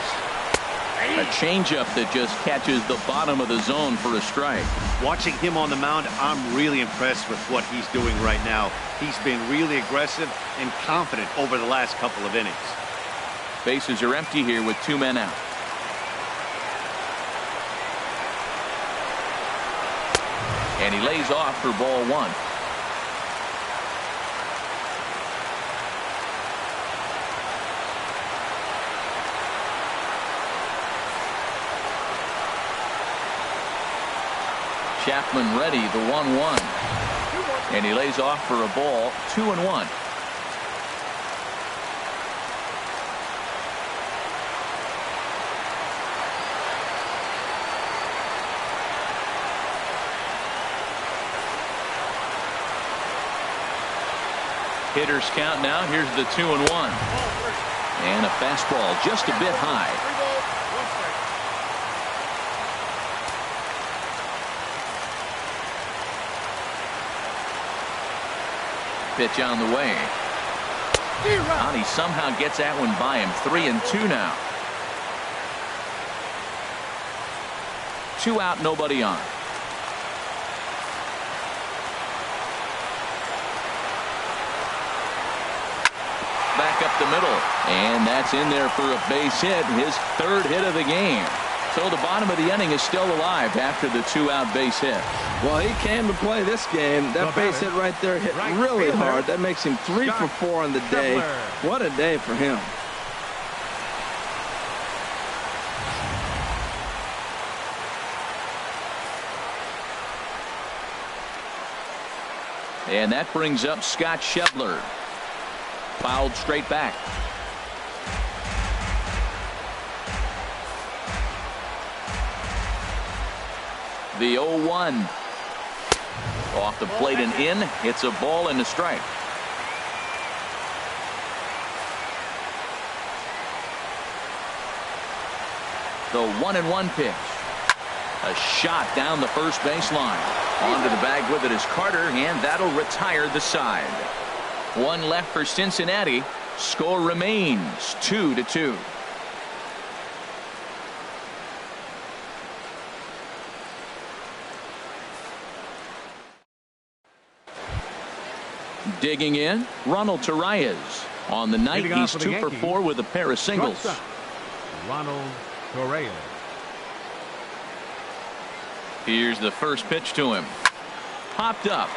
A changeup that just catches the bottom of the zone for a strike. Watching him on the mound, I'm really impressed with what he's doing right now. He's been really aggressive and confident over the last couple of innings. Bases are empty here with 2 men out. And he lays off for ball 1. Chapman ready, the 1-1. And he lays off for a ball. 2-1. Hitters count now. Here's the 2-1. And a fastball just a bit high. Pitch on the way. And he somehow gets that one by him. 3-2 now. 2 out, nobody on. Back up the middle, and that's in there for a base hit, his 3rd hit of the game. So the bottom of the inning is still alive after the 2-out base hit. Well, he came to play this game. That base hit right there hit really hard. That makes him 3 for 4 on the day. What a day for him. And that brings up Scott Schebler. Fouled straight back. The 0-1. Off the plate and in. It's a ball and a strike. The 1-1 pitch. A shot down the first baseline. Onto the bag with it is Carter, and that'll retire the side. 1 left for Cincinnati. Score remains 2-2. Digging in, Ronald Torreyes. On the night, he's 2 for 4 with a pair of singles. Ronald Torreyes. Here's the first pitch to him. Popped up.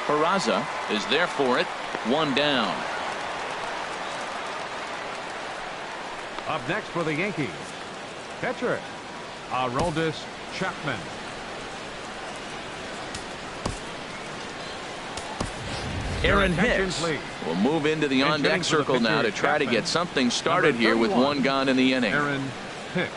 Peraza is there for it. 1 down. Up next for the Yankees, catcher Aroldis Chapman. Aaron Hicks will move into the on-deck circle now to try to get something started here with 1 gone in the inning. Aaron Hicks.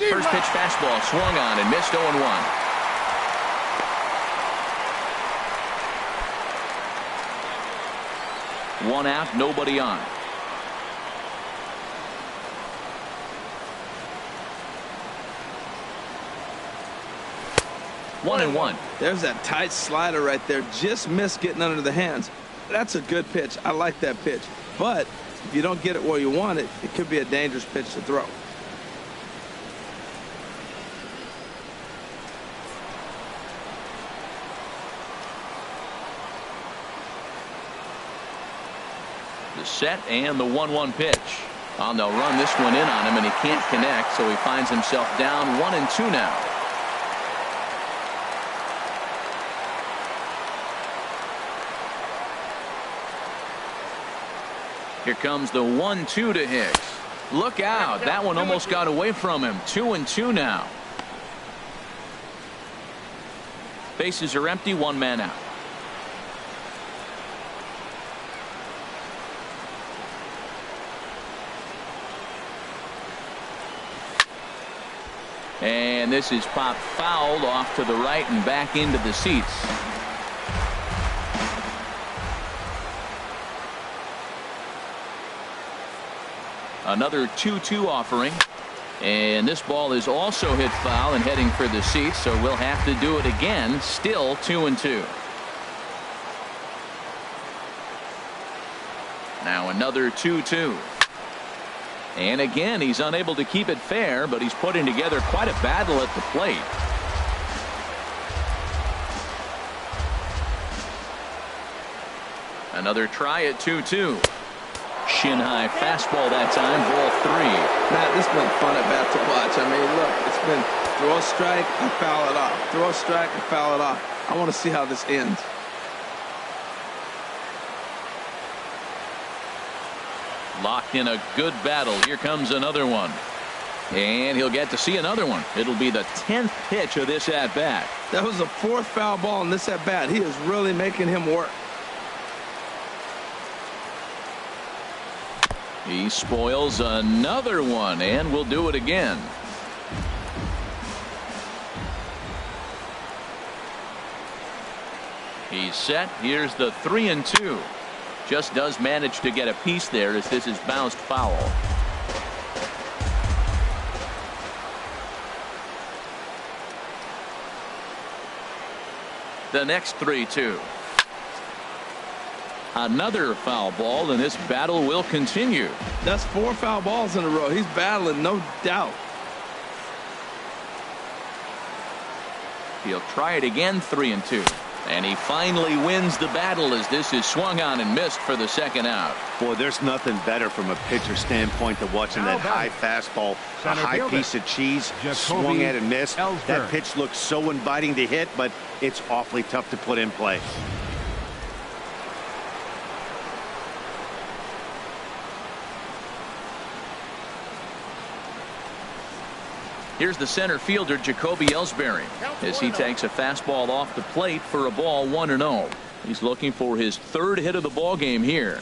First pitch fastball swung on and missed. 0-1. One out, nobody on. One and one. There's that tight slider right there. Just missed getting under the hands. That's a good pitch. I like that pitch. But if you don't get it where you want it, it could be a dangerous pitch to throw. The set and the 1-1 pitch. Oh, they'll run this one in on him, and he can't connect, so he finds himself down 1-2 now. Here comes the 1-2 to Hicks. Look out. That one almost got away from him. 2-2 now. Bases are empty. 1 man out. And this is popped fouled off to the right and back into the seats. Another 2-2 offering. And this ball is also hit foul and heading for the seats, so we'll have to do it again. Still 2-2. Now another 2-2. And again, he's unable to keep it fair, but he's putting together quite a battle at the plate. Another try at 2-2. Shin high fastball that time, ball 3. Matt, this has been fun at bat to watch. I mean, look, it's been throw a strike and foul it off. Throw a strike and foul it off. I want to see how this ends. Locked in a good battle. Here comes another one. And he'll get to see another one. It'll be the 10th pitch of this at-bat. That was the 4th foul ball in this at-bat. He is really making him work. He spoils another one, and will do it again. He's set. Here's the 3-2. Just does manage to get a piece there as this is bounced foul. The next 3-2. Another foul ball, and this battle will continue. That's 4 foul balls in a row. He's battling, no doubt. He'll try it again, 3-2. And he finally wins the battle as this is swung on and missed for the second out. Boy, there's nothing better from a pitcher standpoint than watching that high fastball, a high piece of cheese, swung at and missed. That pitch looks so inviting to hit, but it's awfully tough to put in play. Here's the center fielder, Jacoby Ellsbury, as he takes a fastball off the plate for a ball, 1-0. He's looking for his 3rd hit of the ball game here.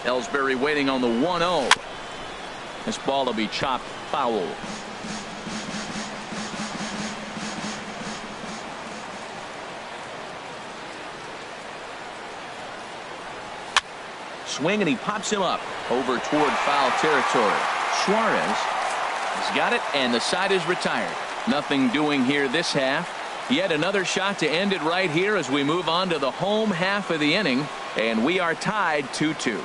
Ellsbury waiting on the 1-0. This ball will be chopped foul. Swing, and he pops him up over toward foul territory. Suarez has got it, and the side is retired. Nothing doing here this half. Yet another shot to end it right here as we move on to the home half of the inning, and we are tied 2-2.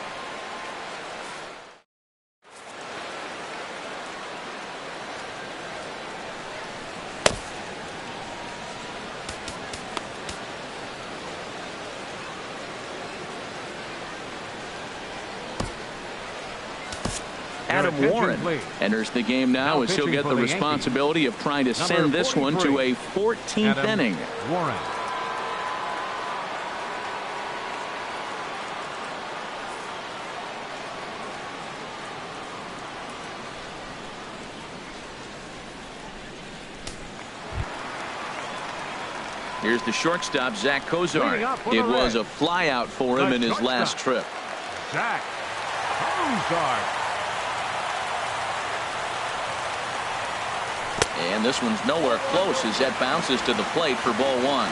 Adam Warren enters the game now as he'll get the responsibility of trying to send this one to a 14th inning. Warren. Here's the shortstop, Zach Cozart. It was a flyout for him in his last trip. Zach Cozart. And this one's nowhere close as that bounces to the plate for ball 1.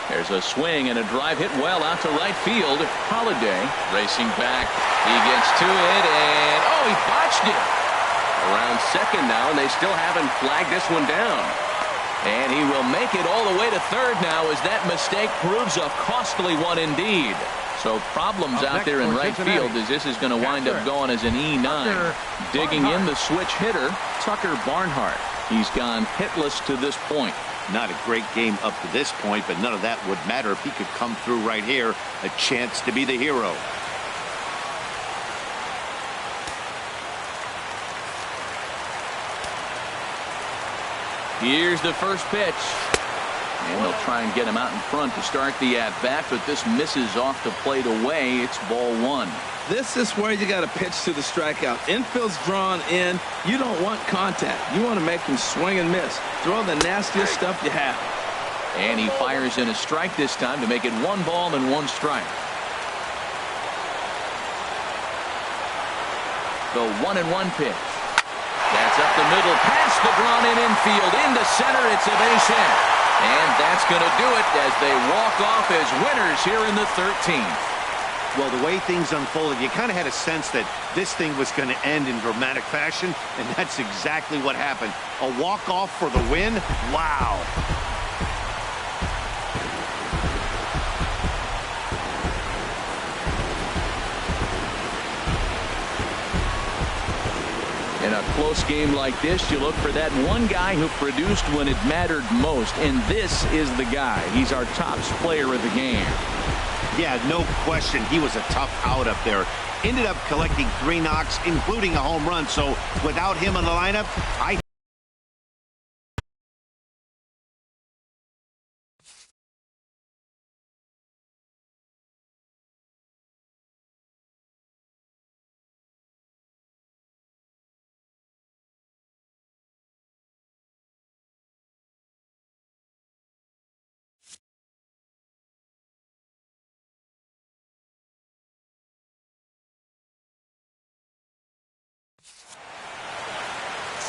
There's a swing and a drive hit well out to right field. Holiday racing back. He gets to it, and oh, he botched it. Around second now, and they still haven't flagged this one down. And he will make it all the way to third now as that mistake proves a costly one indeed. So problems out there in right field as this is going to wind up going as an E9. Digging in the switch hitter, Tucker Barnhart. He's gone hitless to this point. Not a great game up to this point, but none of that would matter if he could come through right here. A chance to be the hero. Here's the first pitch. And they'll try and get him out in front to start the at-bat, but this misses off the plate away. It's ball 1. This is where you got to pitch to the strikeout. Infield's drawn in. You don't want contact. You want to make him swing and miss. Throw the nastiest stuff you have. And he fires in a strike this time to make it 1 ball and 1 strike. The 1-1 pitch. That's up the middle, past the drawn-in infield, into center. It's a base hit. And that's going to do it as they walk off as winners here in the 13th. Well, the way things unfolded, you kind of had a sense that this thing was going to end in dramatic fashion, and that's exactly what happened. A walk-off for the win? Wow. In a close game like this, you look for that one guy who produced when it mattered most, and this is the guy. He's our top player of the game. Yeah, no question. He was a tough out up there. Ended up collecting 3 knocks, including a home run. So without him in the lineup, I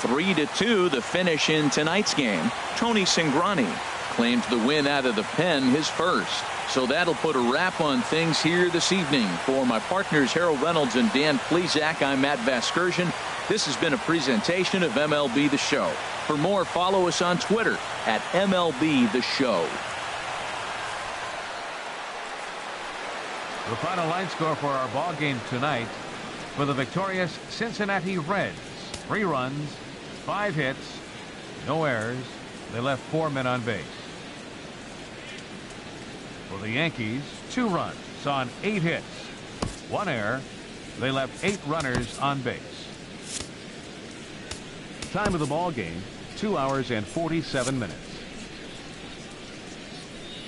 3-2 the finish in tonight's game. Tony Cingrani claims the win out of the pen, his first. So that'll put a wrap on things here this evening. For my partners Harold Reynolds and Dan Plesac, I'm Matt Vasgersian. This has been a presentation of MLB The Show. For more, follow us on Twitter at MLB The Show. The final line score for our ball game tonight for the victorious Cincinnati Reds: 3 runs, 5 hits, no errors. They left 4 men on base. For the Yankees, 2 runs on 8 hits, 1 error. They left 8 runners on base. Time of the ball game, 2 hours and 47 minutes.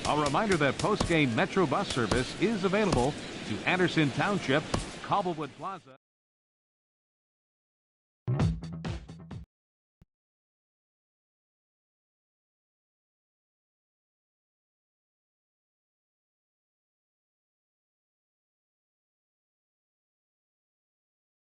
A reminder that post-game Metro bus service is available to Anderson Township, Cobblewood Plaza.